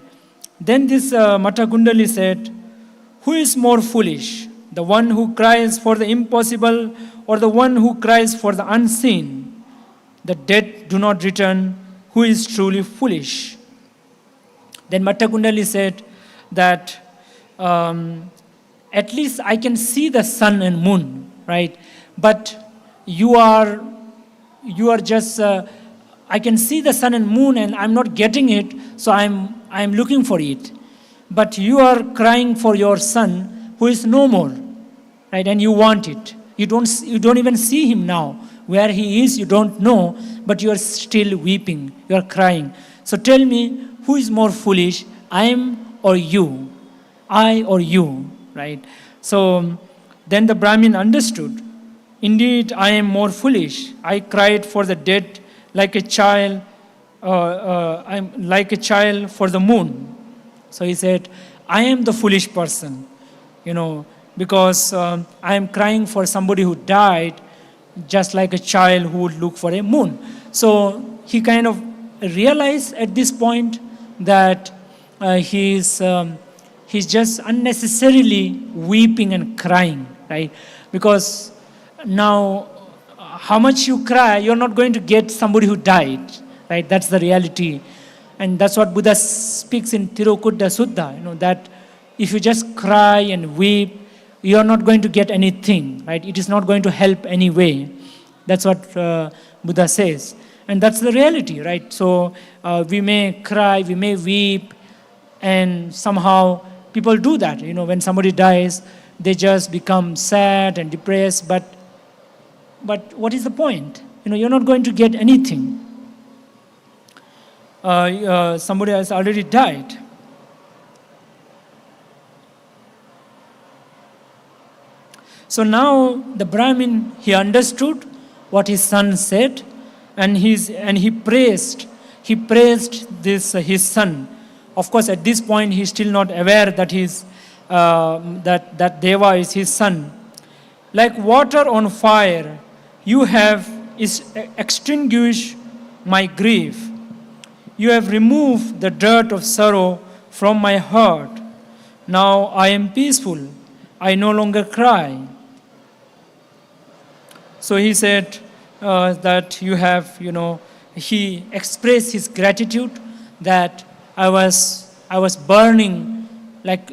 Then this Matakundali said, who is more foolish? The one who cries for the impossible or the one who cries for the unseen? The dead do not return. Who is truly foolish? Then Matakundali said that at least I can see the sun and moon, right? But you are just I can see the sun and moon and I'm not getting it, so I'm looking for it. But you are crying for your son who is no more, right? And you want it. You don't even see him now. Where he is, you don't know, but you are still weeping. You are crying. So tell me, who is more foolish, I or you? I or you, right? So then the Brahmin understood. Indeed, I am more foolish. I cried for the dead like a child. I'm like a child for the moon. So he said, I am the foolish person, because I am crying for somebody who died, just like a child who would look for a moon. So he kind of realized at this point that he's just unnecessarily weeping and crying, right? Because now, how much you cry, you're not going to get somebody who died, right? That's the reality. And that's what Buddha speaks in Tirukutta Sutta, that if you just cry and weep, you're not going to get anything, right? It is not going to help anyway. That's what Buddha says. And that's the reality, right? So we may cry, we may weep, and somehow people do that. When somebody dies, they just become sad and depressed, but what is the point? You're not going to get anything. Somebody has already died. So now the Brahmin, he understood what his son said, and he praised this his son. Of course, at this point, he's still not aware that that Deva is his son. Like water on fire, you have extinguished my grief. You have removed the dirt of sorrow from my heart. Now I am peaceful. I no longer cry. So he said that you have, he expressed his gratitude that I was burning from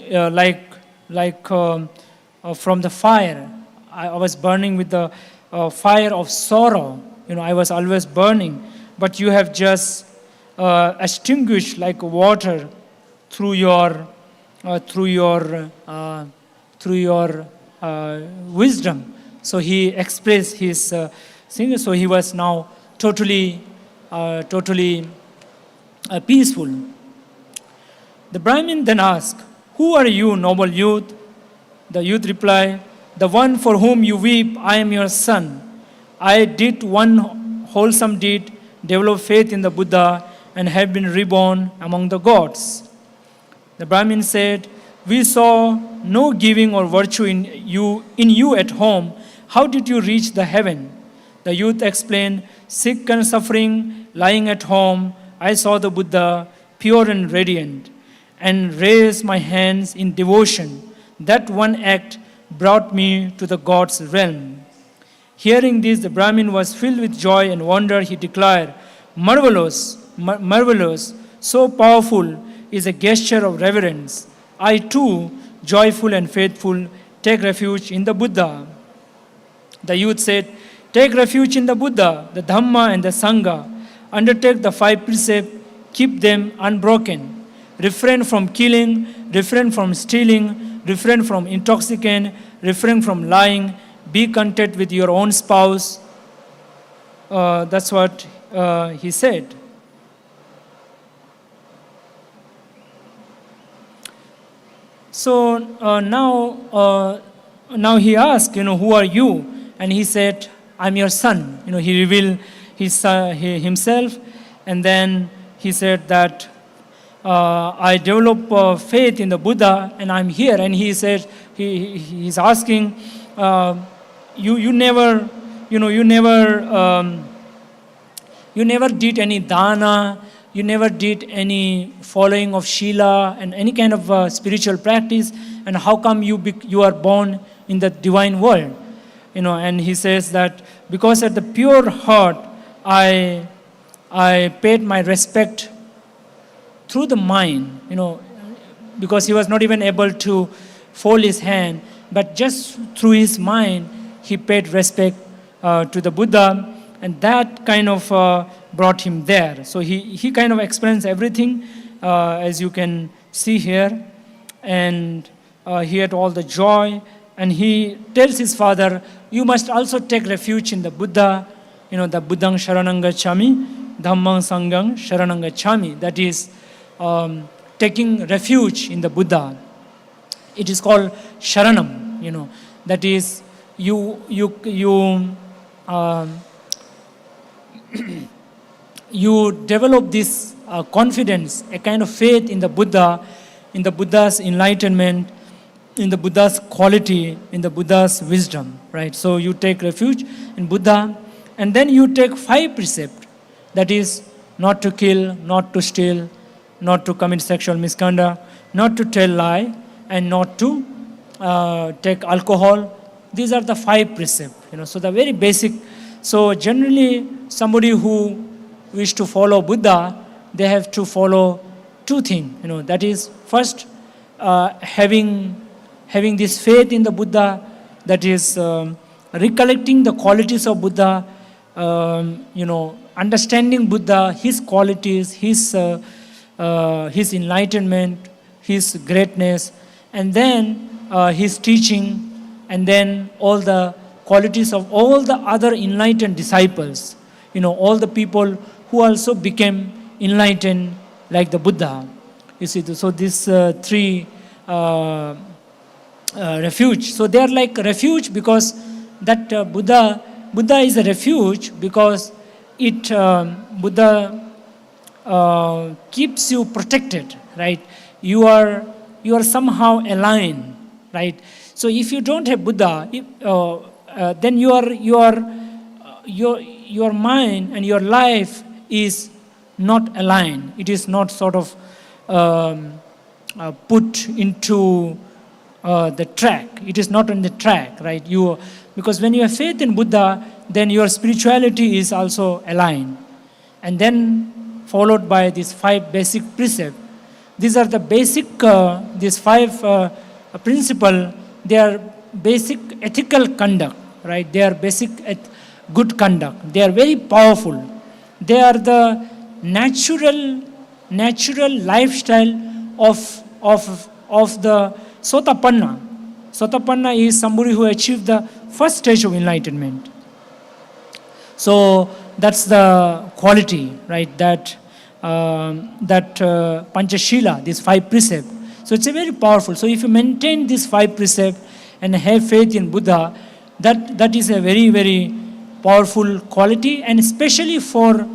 the fire. I was burning with the fire of sorrow. I was always burning, but you have just extinguished like water through your wisdom. So he expressed his thing. So he was now totally peaceful. The Brahmin then asked, "Who are you, noble youth?" The youth replied, "The one for whom you weep, I am your son. I did one wholesome deed, developed faith in the Buddha, and have been reborn among the gods." The Brahmin said, "We saw no giving or virtue in you at home. How did you reach the heaven?" The youth explained, sick and suffering, lying at home, I saw the Buddha, pure and radiant, and raised my hands in devotion. That one act brought me to the God's realm. Hearing this, the Brahmin was filled with joy and wonder. He declared, marvelous, marvelous, so powerful is a gesture of reverence. I too, joyful and faithful, take refuge in the Buddha. The youth said, take refuge in the Buddha, the Dhamma and the Sangha. Undertake the 5 precepts, keep them unbroken. Refrain from killing, refrain from stealing, refrain from intoxicant, refrain from lying, be content with your own spouse. That's what he said. So now he asked, who are you? And he said, I'm your son. He revealed himself, and then he said that I develop faith in the Buddha, and I'm here. And he said, he's asking, you never did any dana, you never did any following of Shila and any kind of spiritual practice, and how come you are born in the divine world? And he says that because at the pure heart, I paid my respect through the mind, because he was not even able to fold his hand, but just through his mind, he paid respect to the Buddha, and that kind of brought him there. So he kind of explains everything, as you can see here, and he had all the joy, and he tells his father, you must also take refuge in the Buddha, the Buddhang Sharanang Gacchami, Dhammang Sanghang Sharanang Gacchami. That is taking refuge in the Buddha. It is called Sharanam, that is you develop this confidence, a kind of faith in the Buddha, in the Buddha's enlightenment, in the Buddha's quality, in the Buddha's wisdom, right? So you take refuge in Buddha, and then you take 5 precepts, that is not to kill, not to steal, not to commit sexual misconduct, not to tell lie, and not to take alcohol. These are the 5 precepts, so the very basic. So generally, somebody who wish to follow Buddha, they have to follow 2 things, that is first having this faith in the Buddha, that is recollecting the qualities of Buddha, understanding Buddha, his qualities, his enlightenment, his greatness, and then his teaching, and then all the qualities of all the other enlightened disciples, all the people who also became enlightened like the Buddha. You see, so these 3 refuge. So they are like refuge because that Buddha is a refuge because it Buddha keeps you protected, right? You are somehow aligned, right? So if you don't have Buddha, then your mind and your life is not aligned. It is not sort of put into the track. It is not on the track, right? Because when you have faith in Buddha, then your spirituality is also aligned. And then followed by these 5 basic precepts. These are the basic, these 5 principles, they are basic ethical conduct, right? They are basic good conduct. They are very powerful. They are the natural lifestyle of the Sotapanna. Sotapanna is somebody who achieved the first stage of enlightenment. So that's the quality, right? That Panchashila, these 5 precepts. So it's a very powerful. So if you maintain these 5 precepts and have faith in Buddha, that is a very, very powerful quality, and especially for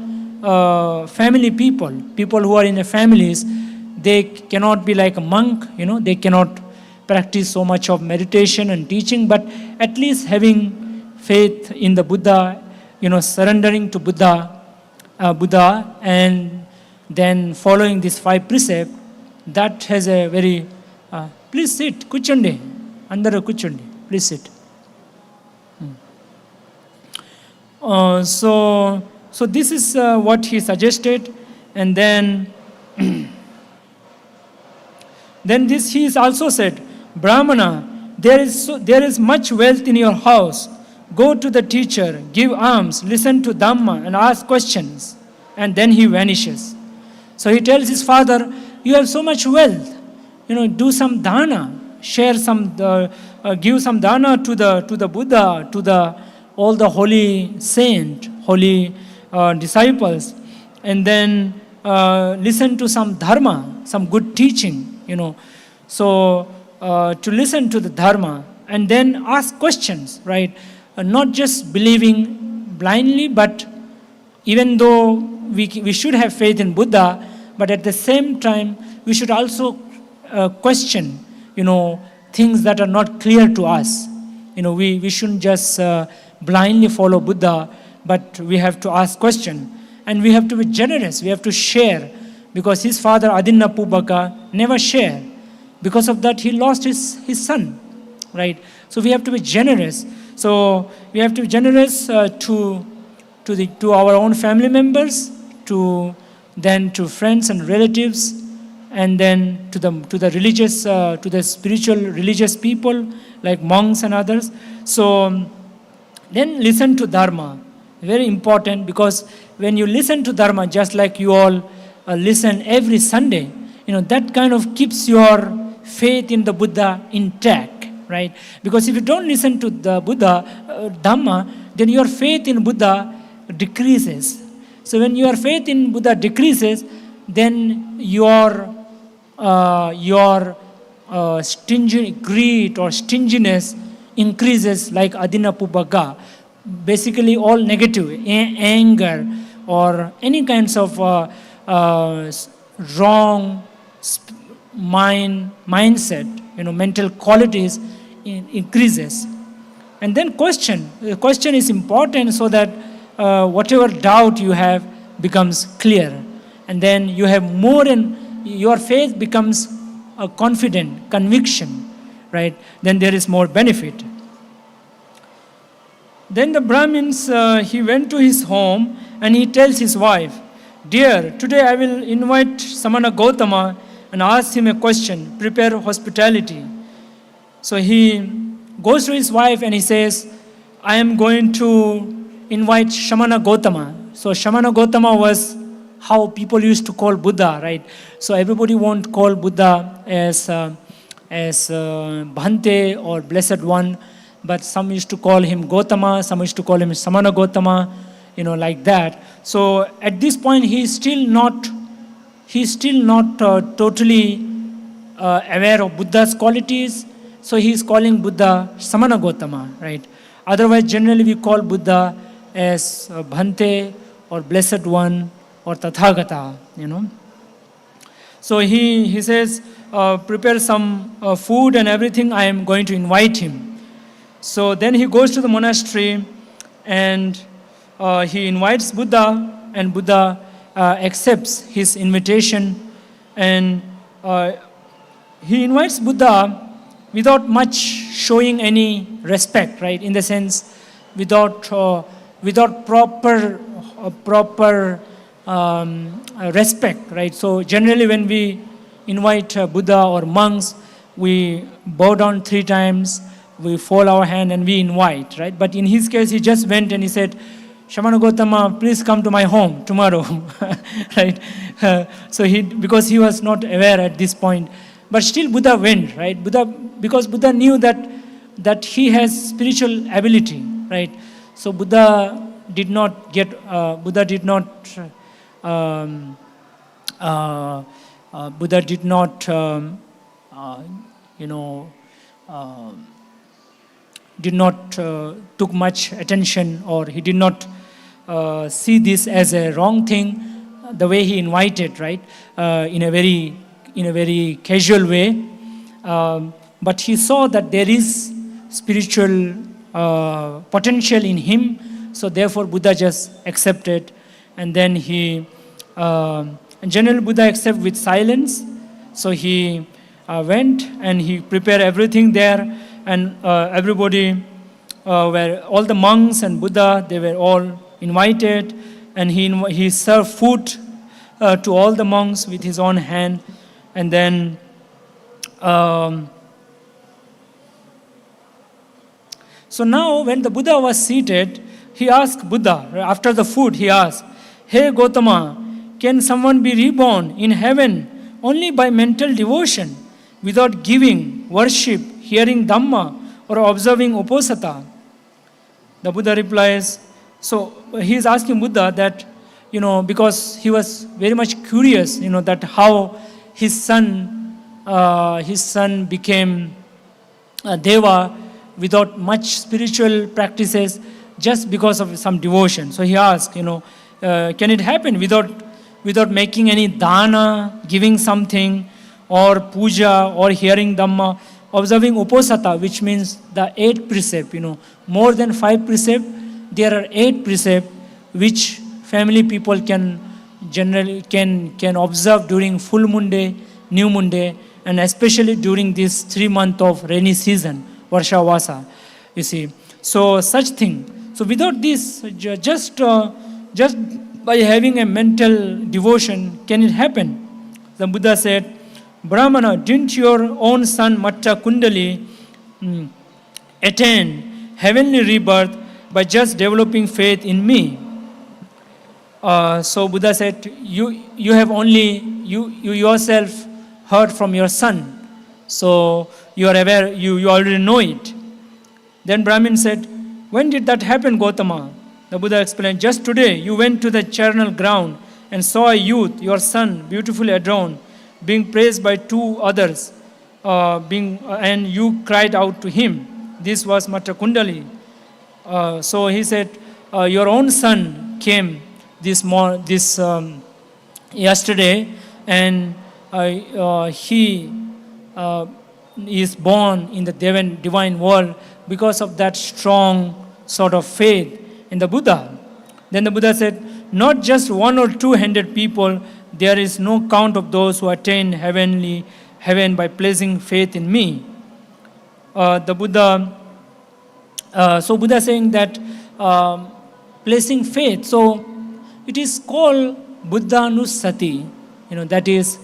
family people who are in the families, they cannot be like a monk, they cannot practice so much of meditation and teaching, but at least having faith in the Buddha, surrendering to Buddha, and then following these 5 precepts, that has a very, please sit, kuchandi, andara kuchandi, please sit. So this is what he suggested, and then this he is also said, Brahmana, there is much wealth in your house. Go to the teacher, give alms, listen to Dhamma, and ask questions. And then he vanishes. So he tells his father, you have so much wealth, do some dana, share some, give some dana to the Buddha, to all the holy saint, holy disciples, and then listen to some dharma, some good teaching, So to listen to the dharma and then ask questions, right? Not just believing blindly, but even though we should have faith in Buddha, but at the same time, we should also question, things that are not clear to us. We shouldn't just blindly follow Buddha, but we have to ask questions. And we have to be generous, we have to share, because his father Adinna Pubaka never shared. Because of that, he lost his son, right? So we have to be generous. So we have to be generous to our own family members, to friends and relatives, and then to the religious, to the spiritual religious people like monks and others. So then listen to Dharma. Very important, because when you listen to Dharma, just like you all listen every Sunday, that kind of keeps your faith in the Buddha intact, right? Because if you don't listen to the Buddha, Dhamma, then your faith in Buddha decreases. So when your faith in Buddha decreases, then your greed or stinginess increases, like Adinna Pubaka. Basically all negative, anger or any kinds of wrong mindset, mental qualities increases. And then the question is important, so that whatever doubt you have becomes clear. And then you have more, and your faith becomes a confident conviction, right? Then there is more benefit. Then the Brahmins, he went to his home and he tells his wife, dear, today I will invite Samana Gautama and ask him a question, prepare hospitality. So he goes to his wife and he says, I am going to invite Shamana Gautama. So Shamana Gautama was how people used to call Buddha, right? So everybody won't call Buddha as Bhante or Blessed One, but some used to call him Gautama, some used to call him Samana Gautama, like that. So at this point, he is still not totally aware of Buddha's qualities. So he is calling Buddha Samana Gautama, right? Otherwise, generally we call Buddha as Bhante or Blessed One or Tathagata, So he says, prepare some food and everything, I am going to invite him. So then he goes to the monastery and he invites Buddha, and Buddha accepts his invitation, and he invites Buddha without much showing any respect, right? In the sense, without proper respect, right? So generally when we invite Buddha or monks, we bow down 3 times, we fold our hand and we invite, right? But in his case, he just went and he said, Shamana Gautama, please come to my home tomorrow, right? Because he was not aware at this point. But still Buddha went, right? Because Buddha knew that he has spiritual ability, right? So Buddha did not took much attention, or he did not see this as a wrong thing, the way he invited, right? In a very casual way. But he saw that there is spiritual potential in him So therefore Buddha just accepted, and then he, generally Buddha accept with silence. So he went and he prepared everything there, and everybody, were all the monks and Buddha, they were all invited, and he served food to all the monks with his own hand, and then so now when the Buddha was seated, he asked Buddha, after the food, he asked, "Hey Gautama, can someone be reborn in heaven only by mental devotion, without giving, worship, hearing Dhamma, or observing Uposatha?" The Buddha replies, so he is asking Buddha that, because he was very much curious, that how his son became a Deva without much spiritual practices, just because of some devotion. So he asked, can it happen without making any dana, giving something, or puja, or hearing Dhamma, observing Uposatha, which means the 8 precept, more than 5 precept, there are 8 precept which family people can generally can observe during full moon day, new moon day, and especially during this 3 month of rainy season, Varsha Vasa, you see. So such thing. So without this, just by having a mental devotion, can it happen? The Buddha said, "Brahmana, didn't your own son Matakundali attain heavenly rebirth by just developing faith in me?" So Buddha said, you have only, you yourself heard from your son. So you are aware, you already know it. Then Brahmin said, "When did that happen, Gautama?" The Buddha explained, "Just today you went to the charnel ground and saw a youth, your son, beautifully adorned, being praised by 2 others, and you cried out to him." This was Matakundali. So he said, your own son came yesterday, and he is born in the divine world because of that strong sort of faith in the Buddha. Then the Buddha said, "Not just 1 or 200 people, there is no count of those who attain heaven by placing faith in me." The Buddha, so Buddha saying that placing faith, so it is called Buddhanusati, that is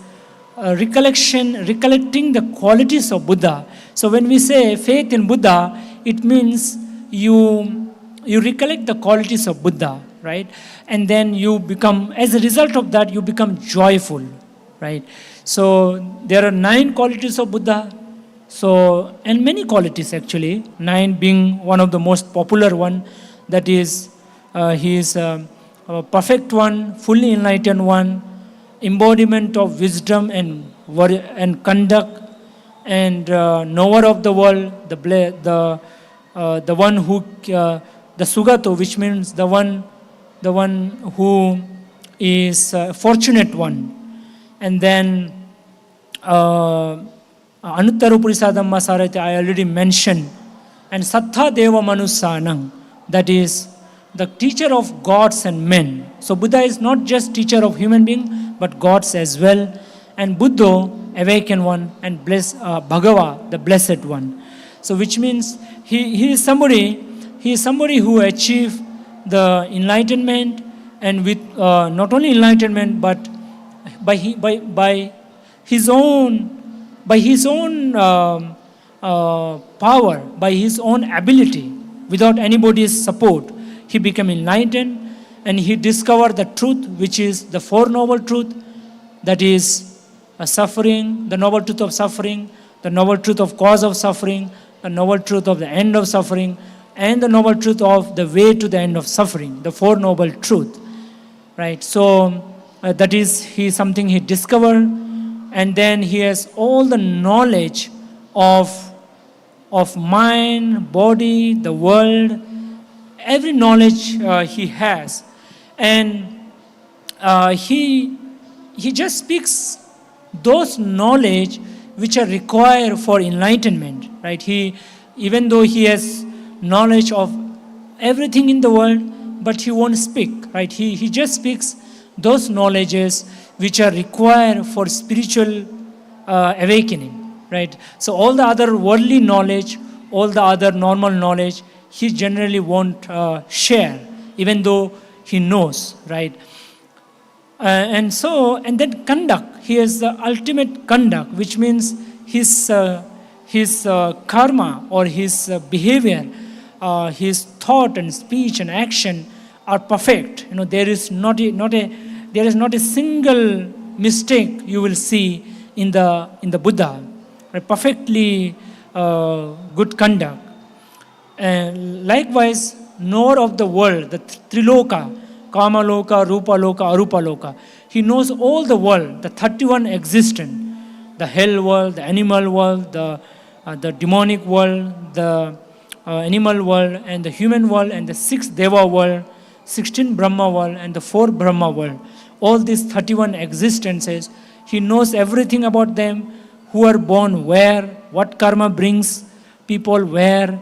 recollecting the qualities of Buddha. So when we say faith in Buddha, it means you recollect the qualities of Buddha, right? And then you become, as a result of that, you become joyful, right? So there are 9 qualities of Buddha. So, and many qualities actually, 9 being one of the most popular one, that is, he is a perfect one, fully enlightened one, embodiment of wisdom and conduct, and knower of the world, the one who, the Sugato, which means the one who is fortunate one, and then Anuttara Purisadhamma Sarati I already mentioned, and Sattha Deva Manusanang, that is the teacher of gods and men. So Buddha is not just teacher of human being, but gods as well, and Buddha, awakened one, and Bhagava, the blessed one. So which means he is somebody who achieved the enlightenment, and with not only enlightenment, but by his own power, by his own ability, without anybody's support, he became enlightened, and he discovered the truth, which is the 4 noble truth, that is suffering, the noble truth of suffering, the noble truth of cause of suffering, the noble truth of the end of suffering, and the noble truth of the way to the end of suffering, the 4 noble truth, right? So that is something he discovered, and then he has all the knowledge of mind, body, the world, every knowledge he has, and he just speaks those knowledge which are required for enlightenment, right? Even though he has knowledge of everything in the world, but he won't speak, right? He just speaks those knowledges which are required for spiritual awakening, right? So all the other worldly knowledge, all the other normal knowledge, he generally won't share, even though he knows, right? And then conduct. He has the ultimate conduct, which means his karma or his behavior, his thought and speech and action are perfect. There is not a single mistake you will see in the Buddha. Right? Perfectly good conduct. And likewise, knower of the world, the Triloka, Kama Loka, Rupa Loka, Arupa Loka. He knows all the world, the 31 existent, the hell world, the animal world, the demonic world, the animal world, and the human world, and the 6 Deva world, 16 Brahma world, and the 4 Brahma world. All these 31 existences, he knows everything about them, who are born where, what karma brings people where,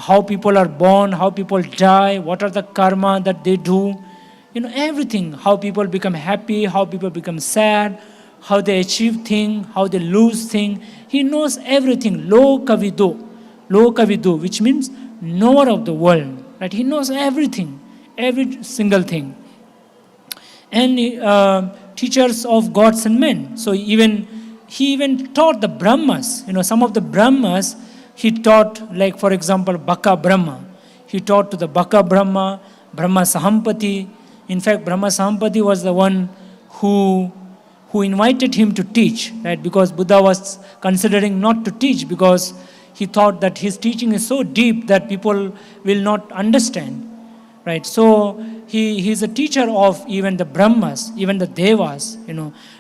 how people are born, how people die, what are the karma that they do, everything, how people become happy, how people become sad, how they achieve thing, how they lose thing. He knows everything. Lokavidu, which means knower of the world. Right? He knows everything, every single thing. And teachers of gods and men. So he even taught the Brahmas. Some of the Brahmas he taught, like for example, Baka Brahma. He taught to the Baka Brahma, Brahma Sahampati. In fact, Brahma Sahampati was the one who invited him to teach, right? Because Buddha was considering not to teach because he thought that his teaching is so deep that people will not understand, right? So he's a teacher of even the Brahmas, even the Devas,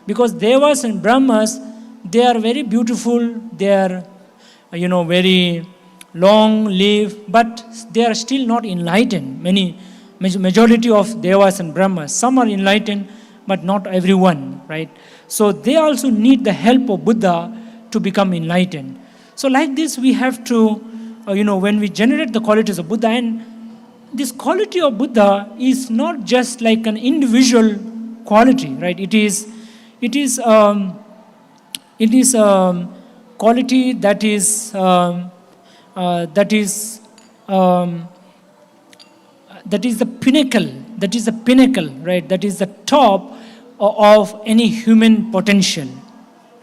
because Devas and Brahmas, they are very beautiful, they are very long live, but they are still not enlightened. Majority of Devas and Brahmas, some are enlightened, but not everyone, right? So they also need the help of Buddha to become enlightened. So like this, we have to, when we generate the qualities of Buddha, and this quality of Buddha is not just like an individual quality, right? It is quality that is the pinnacle, right? That is the top of any human potential,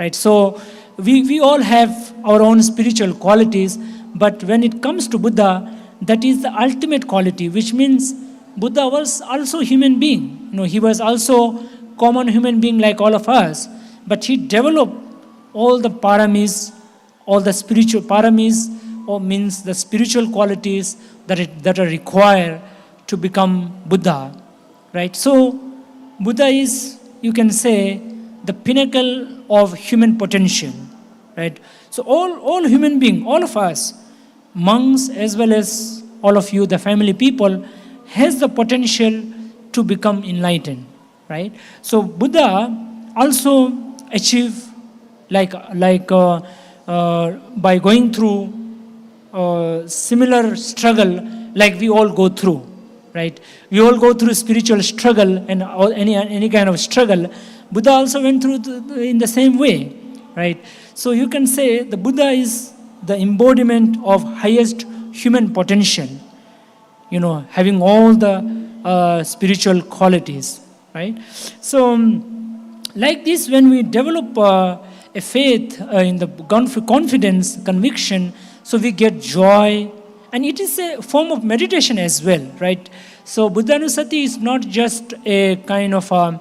right? So we all have our own spiritual qualities, but when it comes to Buddha, that is the ultimate quality, which means Buddha was also human being. He was also common human being like all of us, but he developed all the paramis, all the spiritual paramis, or means the spiritual qualities that are required to become Buddha, right? So Buddha is, you can say, the pinnacle of human potential, right? So all human beings, all of us, monks as well as all of you, the family people, has the potential to become enlightened, right? So Buddha also achieved by going through similar struggle like we all go through, right? We all go through spiritual struggle and any kind of struggle. Buddha also went through in the same way, right? So you can say the Buddha is the embodiment of highest human potential, having all the spiritual qualities, right? So like this, when we develop a faith in the confidence, conviction, so we get joy, and it is a form of meditation as well, right? So Buddhanusati is not just a kind of a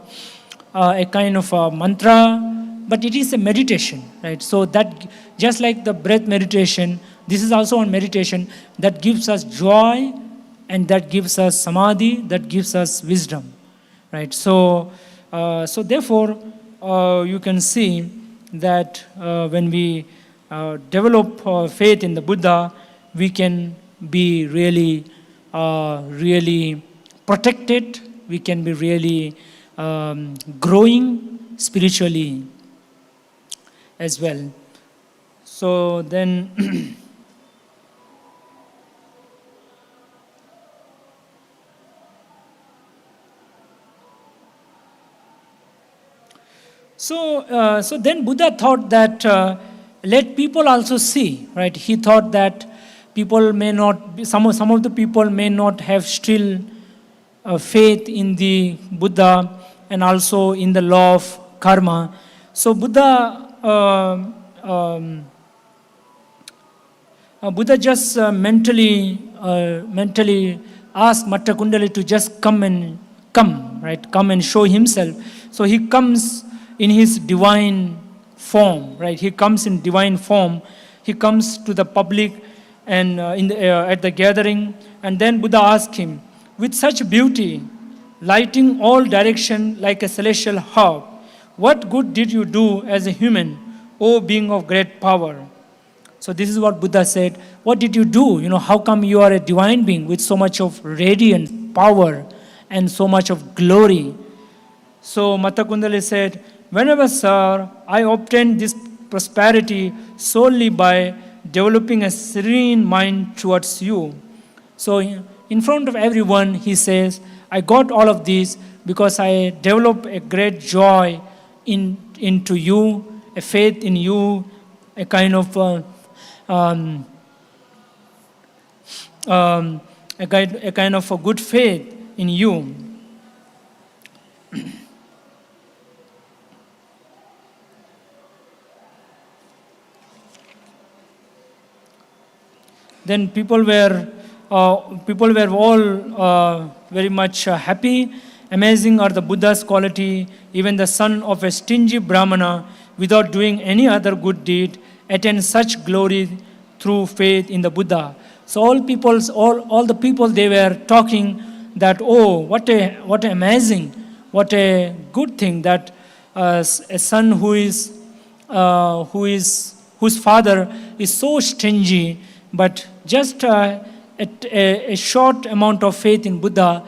mantra, but it is a meditation, right? So that, just like the breath meditation, this is also on meditation that gives us joy, and that gives us samadhi, that gives us wisdom, right? So therefore, you can see that when we develop faith in the Buddha, we can be really protected, we can be really growing spiritually as well. So then So then Buddha thought that let people also see, right? He thought that people may not, some of the people may not have still faith in the Buddha and also in the law of karma. So Buddha just mentally asked Matakundali to just come and show himself. So he comes in his divine form, right? He comes in divine form. He comes to the public and at the gathering, and then Buddha asked him, with such beauty, lighting all direction like a celestial herb, what good did you do as a human, O being of great power? So this is what Buddha said. What did you do? How come you are a divine being with so much of radiant power and so much of glory? So Matakundali said, whenever, sir, I obtained this prosperity solely by developing a serene mind towards you. So in front of everyone, he says, I got all of this because I developed a great joy into you, a faith in you, a kind of a good faith in you. Then people were all very much happy. Amazing are the Buddha's quality. Even the son of a stingy Brahmana, without doing any other good deed, attained such glory through faith in the Buddha. So all the people, they were talking that, oh, what a amazing, what a good thing that a son whose father is so stingy, but just a short amount of faith in Buddha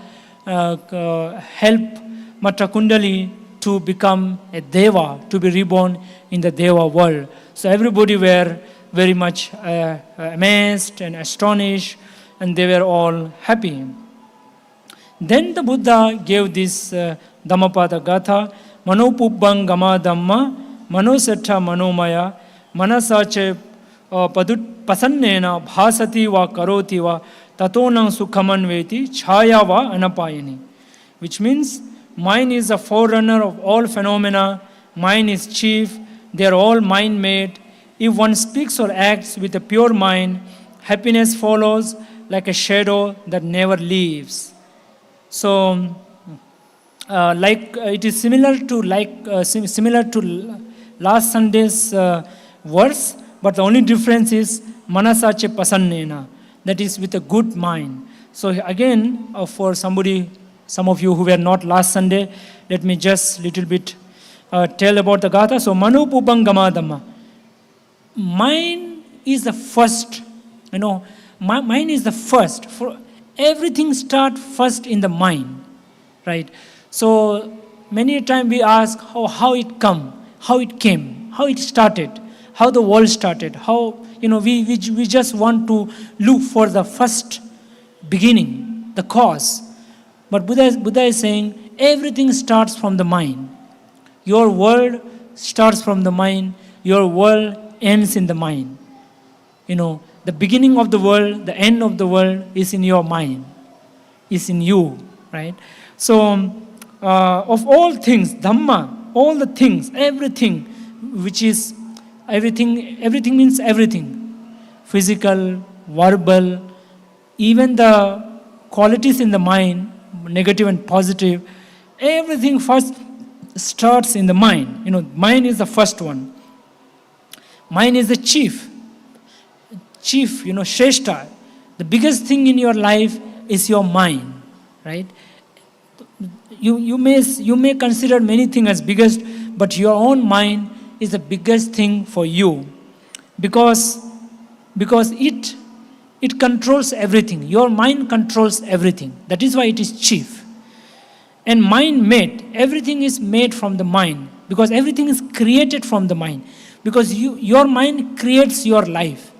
helped Matakundali to become a Deva, to be reborn in the Deva world. So everybody were very much amazed and astonished, and they were all happy. Then the Buddha gave this Dhammapada Gatha, Manopubbang Gama Dhamma, Manosattha Manomaya, Manasache Pasannena Bhasati va Karoti va Tatonang Sukhamanveti Chaya va Anapayani. Which means, mind is the forerunner of all phenomena, mind is chief, they are all mind-made. If one speaks or acts with a pure mind, happiness follows like a shadow that never leaves. So, it is similar to last Sunday's verse, but the only difference is manasache pasannena, that is with a good mind. So again, for some of you who were not last Sunday, let me just little bit tell about the Gatha. So Manupubang Gamadhamma. Mind is the first, mind is the first. For everything starts first in the mind, right? So many a time we ask how it came, how it started, how the world started, how, we just want to look for the first beginning, the cause. But Buddha is saying everything starts from the mind. Your world starts from the mind. Your world ends in the mind. The beginning of the world, the end of the world is in your mind, is in you, right? So, of all things, Dhamma, all the things, everything, which is everything means everything. Physical, verbal, even the qualities in the mind, negative and positive, everything first starts in the mind. Mind is the first one. Mind is the chief, Shrestha. The biggest thing in your life is your mind, right? You may consider many things as biggest, but your own mind is the biggest thing for you, because it controls everything. Your mind controls everything. That is why it is chief. And mind made, everything is made from the mind, because everything is created from the mind. Because your mind creates your life.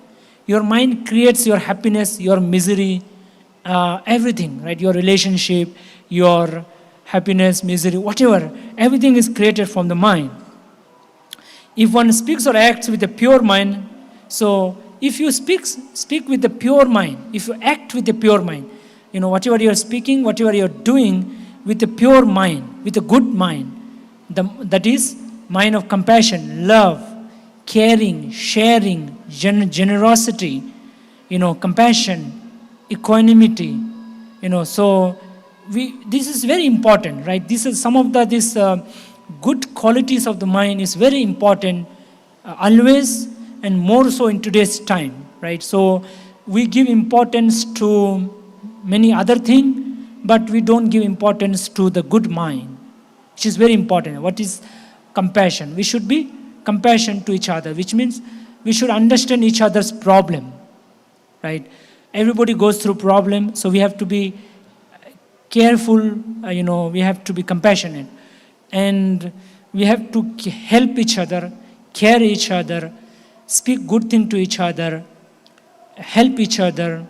Your mind creates your happiness, your misery, everything, right? Your relationship, your happiness, misery, whatever. Everything is created from the mind. If one speaks or acts with a pure mind, so if you speak with a pure mind, if you act with a pure mind, whatever you are speaking, whatever you are doing with a pure mind, with a good mind, that is mind of compassion, love, caring, sharing, generosity, compassion, equanimity, so this is very important, right? This is some of this good qualities of the mind is very important always, and more so in today's time, right? So we give importance to many other things, but we don't give importance to the good mind, which is very important. What is compassion? We should be compassionate to each other, which means we should understand each other's problem, right? Everybody goes through problem, so we have to be careful, we have to be compassionate. And we have to help each other, care each other, speak good thing to each other, help each other,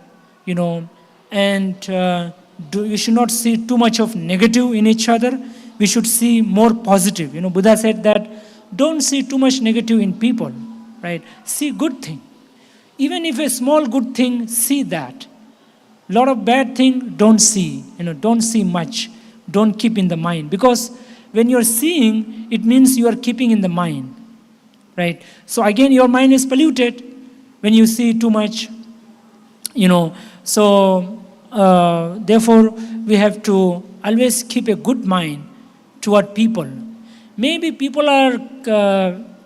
and we should not see too much of negative in each other. We should see more positive. Buddha said that don't see too much negative in people, right? See good thing. Even if a small good thing, see that. Lot of bad thing, don't see. Don't see much. Don't keep in the mind. Because when you're seeing, it means you are keeping in the mind, right? So again, your mind is polluted when you see too much, So therefore, we have to always keep a good mind toward people. Maybe people are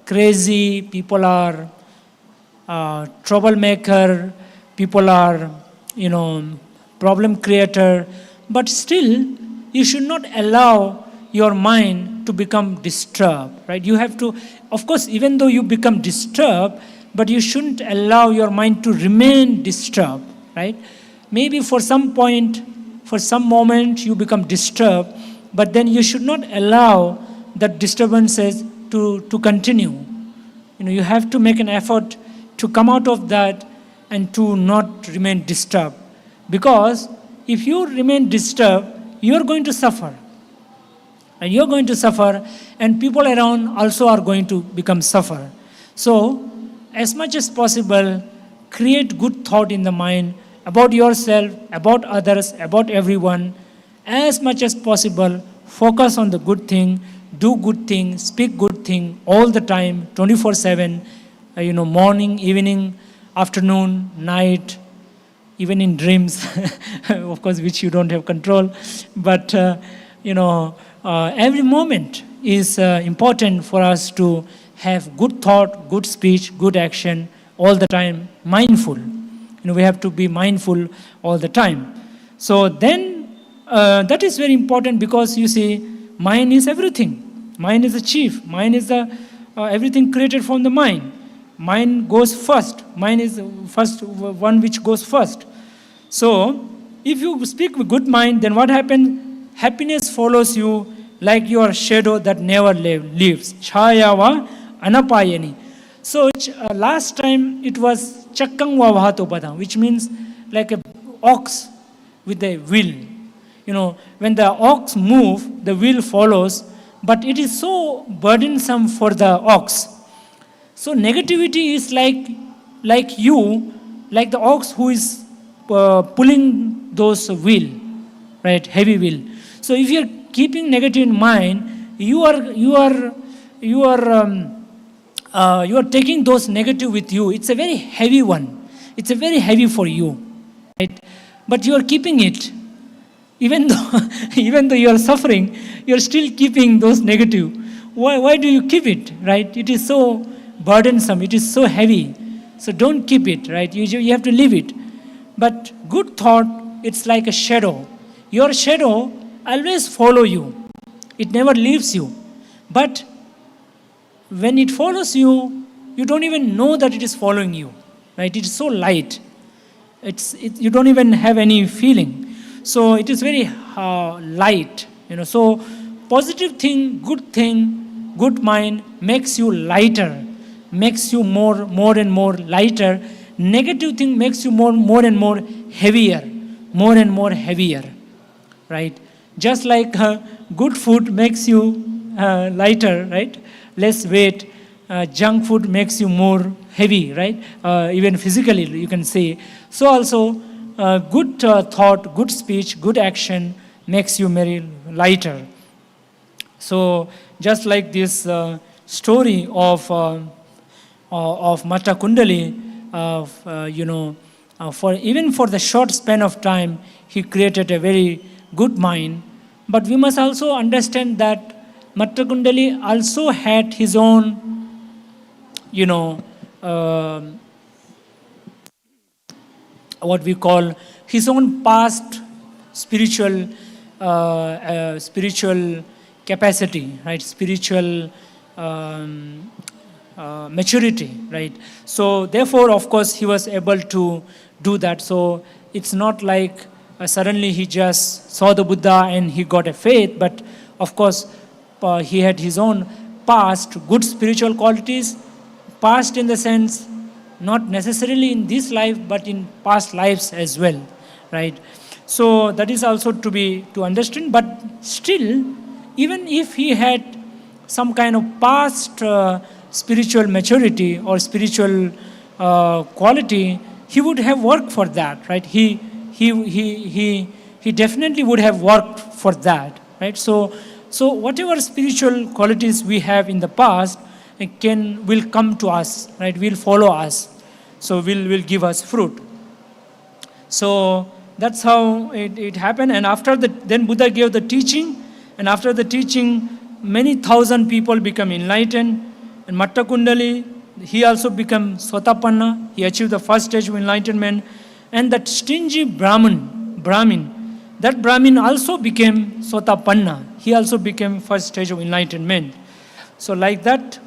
crazy, people are troublemaker, people are, problem creator, but still, you should not allow your mind to become disturbed, right? You have to, of course, even though you become disturbed, but you shouldn't allow your mind to remain disturbed, right? Maybe for some point, for some moment, you become disturbed, but then you should not allow that disturbances to continue. You have to make an effort to come out of that and to not remain disturbed. Because if you remain disturbed, you are going to suffer. And you're going to suffer, and people around also are going to become suffer. So, as much as possible, create good thought in the mind about yourself, about others, about everyone. As much as possible, focus on the good thing, do good thing, speak good thing all the time, 24/7, morning, evening, afternoon, night, even in dreams, of course, which you don't have control. But, every moment is important for us to have good thought, good speech, good action all the time, mindful. We have to be mindful all the time. So then, that is very important because you see, mind is everything. Mind is the chief. Mind is the everything created from the mind. Mind goes first. Mind is the first one which goes first. So, if you speak with good mind, then what happens? Happiness follows you like your shadow that never leaves. Chayava anapayani. So, last time it was chakkang vavahato, which means like a ox with a wheel. When the ox moves, the wheel follows, but it is so burdensome for the ox. So negativity is like the ox who is pulling those wheel, right? Heavy wheel. So if you are keeping negative in mind, you are taking those negative with you. It's a very heavy one. It's a very heavy for you, right? But you are keeping it. Even though you are suffering, you are still keeping those negative. Why do you keep it, right? It is so burdensome. It is so heavy. So don't keep it, right? You have to leave it. But good thought, it's like a shadow. Your shadow always follow you. It never leaves you. But when it follows you, you don't even know that it is following you, right? It is so light. You don't even have any feeling. So it is very light, So positive thing, good mind makes you lighter, makes you more and more lighter. Negative thing makes you more and more heavier, more and more heavier, right? Just like good food makes you lighter, right? Less weight. junk food makes you more heavy, right? Even physically, you can say. So also, good thought, good speech, good action makes you very lighter. So just like this story of Matakundali, for the short span of time, he created a very good mind. But we must also understand that Matakundali also had his own, what we call his own past spiritual spiritual capacity, right? Spiritual maturity, right? So therefore, of course, he was able to do that. So it's not like suddenly he just saw the Buddha and he got a faith, but of course, he had his own past good spiritual qualities, past in the sense not necessarily in this life, but in past lives as well, right? So that is also to understand. But still, even if he had some kind of past spiritual maturity or spiritual quality, he would have worked for that, right? He definitely would have worked for that, right? So whatever spiritual qualities we have in the past will come to us, right? Will follow us. So will give us fruit. So that's how it happened. And after then Buddha gave the teaching, and after the teaching, many thousand people become enlightened. And Matakundali, he also became Sotapanna. He achieved the first stage of enlightenment. And that stingy Brahmin, that Brahmin also became Sotapanna. He also became first stage of enlightenment. So like that,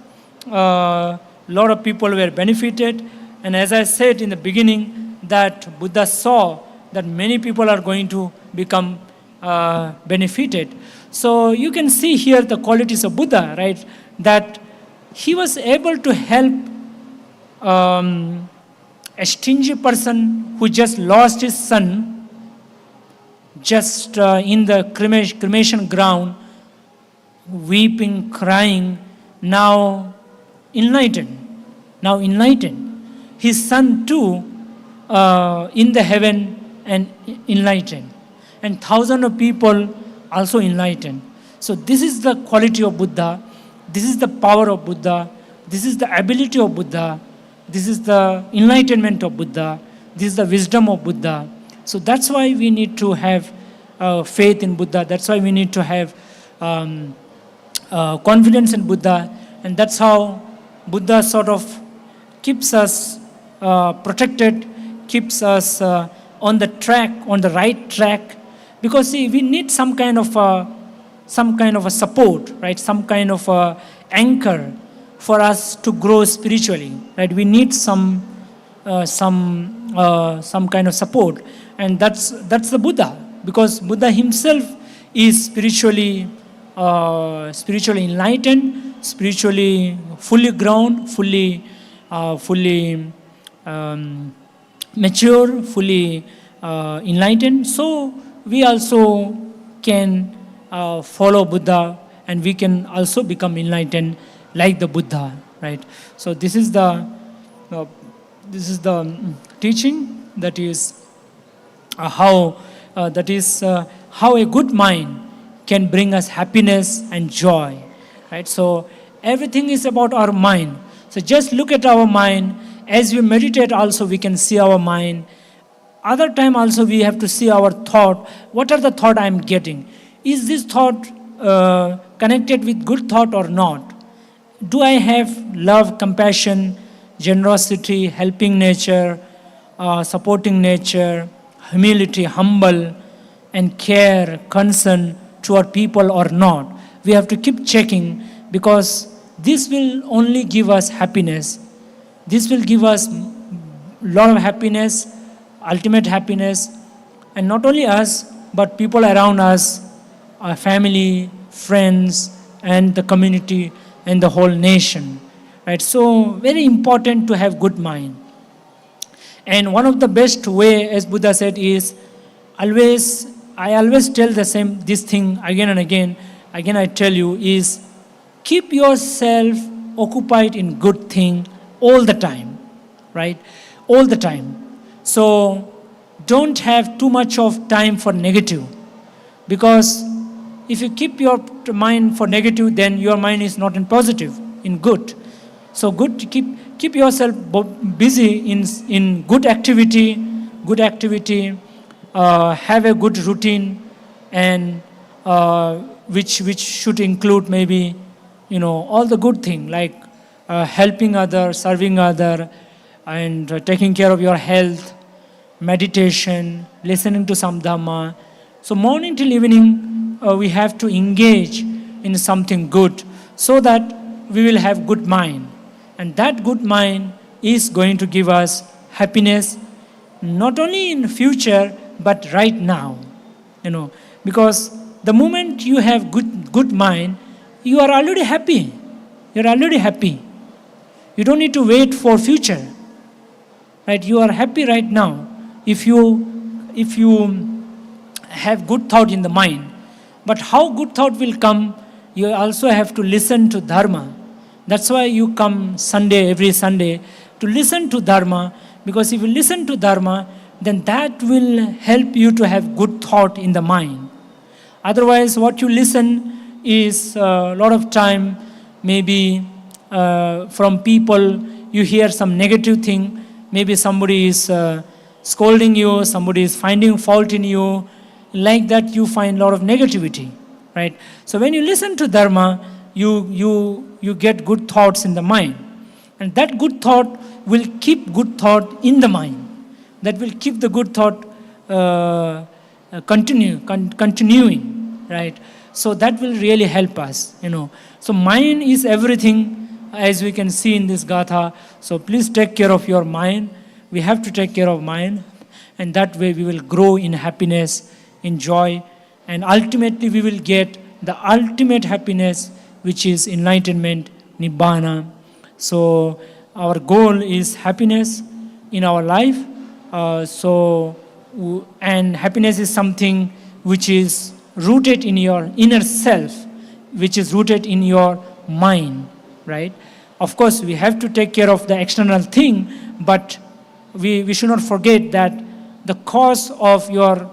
lot of people were benefited. And as I said in the beginning, that Buddha saw that many people are going to become benefited. So you can see here the qualities of Buddha, right? That he was able to help a stingy person who just lost his son just in the cremation ground, weeping, crying, now enlightened. His son too in the heaven and enlightened. And thousands of people also enlightened. So this is the quality of Buddha. This is the power of Buddha. This is the ability of Buddha. This is the enlightenment of Buddha. This is the wisdom of Buddha. So that's why we need to have faith in Buddha. That's why we need to have confidence in Buddha. And that's how Buddha sort of keeps us protected, keeps us on the right track. Because see, we need some kind of a support, right? Some kind of a anchor for us to grow spiritually, right? We need some kind of support, and that's the Buddha, because Buddha himself is spiritually enlightened, spiritually fully grown, fully mature, fully enlightened. So we also can follow Buddha, and we can also become enlightened like the Buddha, right? So this is the teaching, that is how a good mind can bring us happiness and joy, right? So everything is about our mind. So just look at our mind. As we meditate also, we can see our mind. Other time also we have to see our thought. What are the thought I am getting? Is this thought connected with good thought or not? Do I have love, compassion, generosity, helping nature, supporting nature, humility, humble, and care, concern toward people or not? We have to keep checking, because this will only give us happiness. This will give us a lot of happiness, ultimate happiness, and not only us, but people around us, our family, friends, and the community, and the whole nation, right? So very important to have good mind. And one of the best way, as Buddha said, is I always tell this thing again and again I tell you, is keep yourself occupied in good thing all the time, right? All the time. So don't have too much of time for negative, because if you keep your mind for negative, then your mind is not in positive, in good. So good to keep yourself busy in good activity, have a good routine, and which should include maybe all the good thing, like helping other, serving other, and taking care of your health, meditation, listening to some Dhamma. So morning till evening, we have to engage in something good so that we will have good mind. And that good mind is going to give us happiness, not only in future, but right now. Because the moment you have good mind, you are already happy. You're already happy. You don't need to wait for future. Right? You are happy right now. If you have good thought in the mind. But how good thought will come, you also have to listen to Dharma. That's why you come every Sunday, to listen to Dharma, because if you listen to Dharma, then that will help you to have good thought in the mind. Otherwise, what you listen is a lot of time, maybe from people, you hear some negative thing, maybe somebody is scolding you, somebody is finding fault in you. Like that, you find a lot of negativity, right? So when you listen to Dharma, you get good thoughts in the mind. And that good thought will keep good thought in the mind. That will keep the good thought continuing, right? So that will really help us, So mind is everything, as we can see in this Gatha. So please take care of your mind. We have to take care of mind. And that way we will grow in happiness, in joy. And ultimately we will get the ultimate happiness, which is enlightenment, Nibbana. So our goal is happiness in our life. And happiness is something which is rooted in your inner self, which is rooted in your mind, right? Of course, we have to take care of the external thing, but we should not forget that the cause of your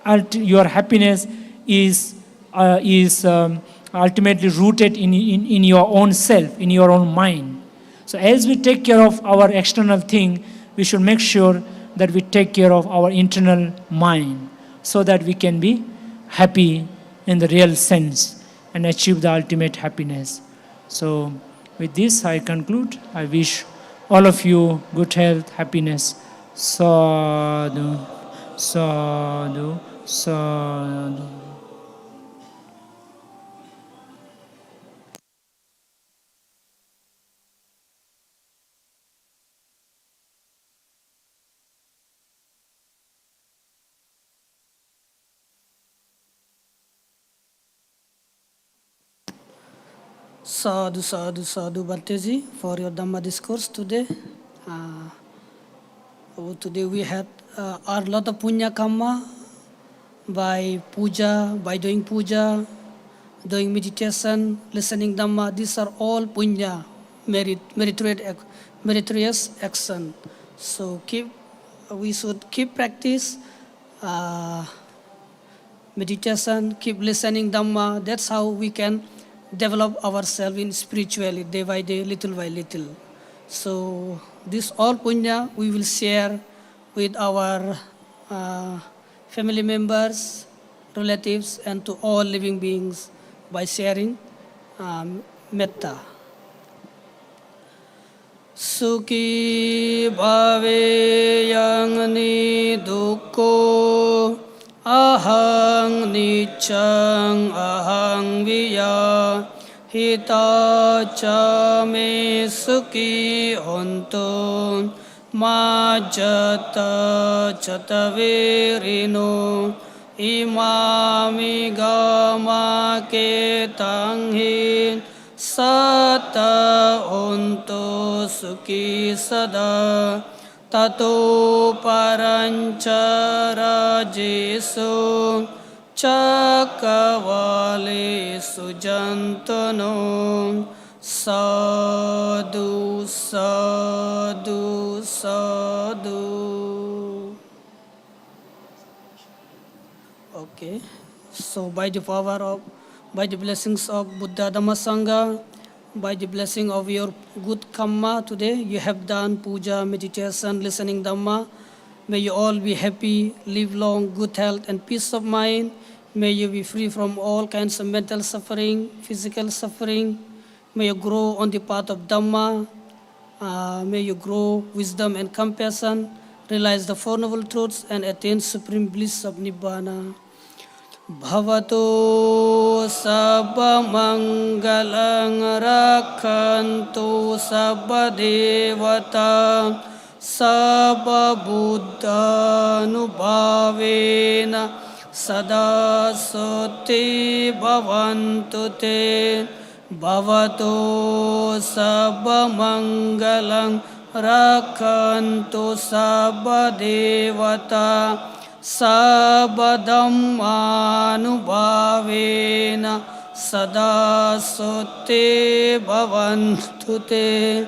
happiness is ultimately rooted in your own self, in your own mind. So as we take care of our external thing, we should make sure that we take care of our internal mind, so that we can be happy in the real sense and achieve the ultimate happiness. So with this I conclude. I wish all of you good health, happiness. Sadhu, sadhu, sadhu. Sadhu, sadhu, sadhu, Bhanteji, for your Dhamma discourse today. Today we had a lot of punya karma by doing puja, doing meditation, listening Dhamma. These are all punya, meritorious action. So we should keep practice meditation, keep listening Dhamma. That's how we can develop ourselves in spirituality day by day, little by little. So this all punya we will share with our family members, relatives, and to all living beings by sharing metta. Sukhi bhave yang ni dukkho ahang niccang ahang viya hita ca me sukhi hontu majjata catavirino imami gama ketang hin sata hontu sukhi sada tato parancara jesu cakavale sujantano Sadhu, sadhu, sadhu. Okay. So by the blessings of Buddha Dhamma Sangha, by the blessing of your good karma today, you have done puja, meditation, listening Dhamma. May you all be happy, live long, good health and peace of mind. May you be free from all kinds of mental suffering, physical suffering. May you grow on the path of Dhamma. May you grow wisdom and compassion, realize the Four Noble Truths and attain supreme bliss of Nibbana. Bhavato sabba mangalang rakhantu sabba devata sabba buddha nubhavena sada soti bhavantu te. Bhavato sabba mangalang rakhantu sabba devata sabadhammanubhavena sada sote bhavantu te.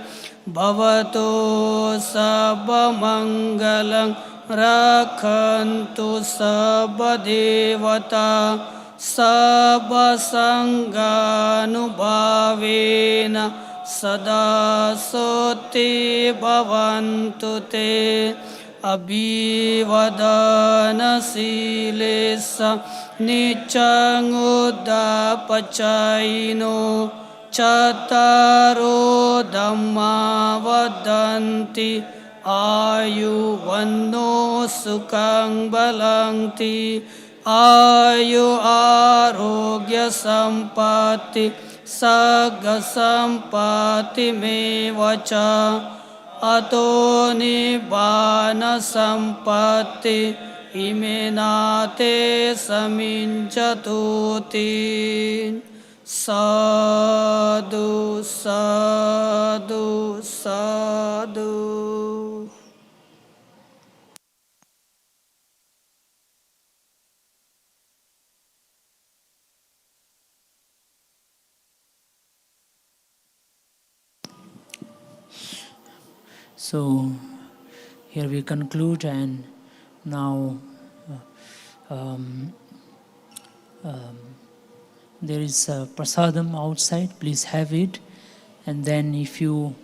Bhavato sabba mangalang rakhantu sabba devata sabba sanghanubhavena sada sote bhavantu te. Abhivadana silesa niccang uddapacayino cattaro dhamma vadanti ayu vanno sukhang balanti ayu arogya sampatti sagga sampatti mevaca ato nibbana sampatti imenate saminchatuti. Sadhu, sadhu, sadhu. So here we conclude, and now there is prasadam outside. Please have it, and then if you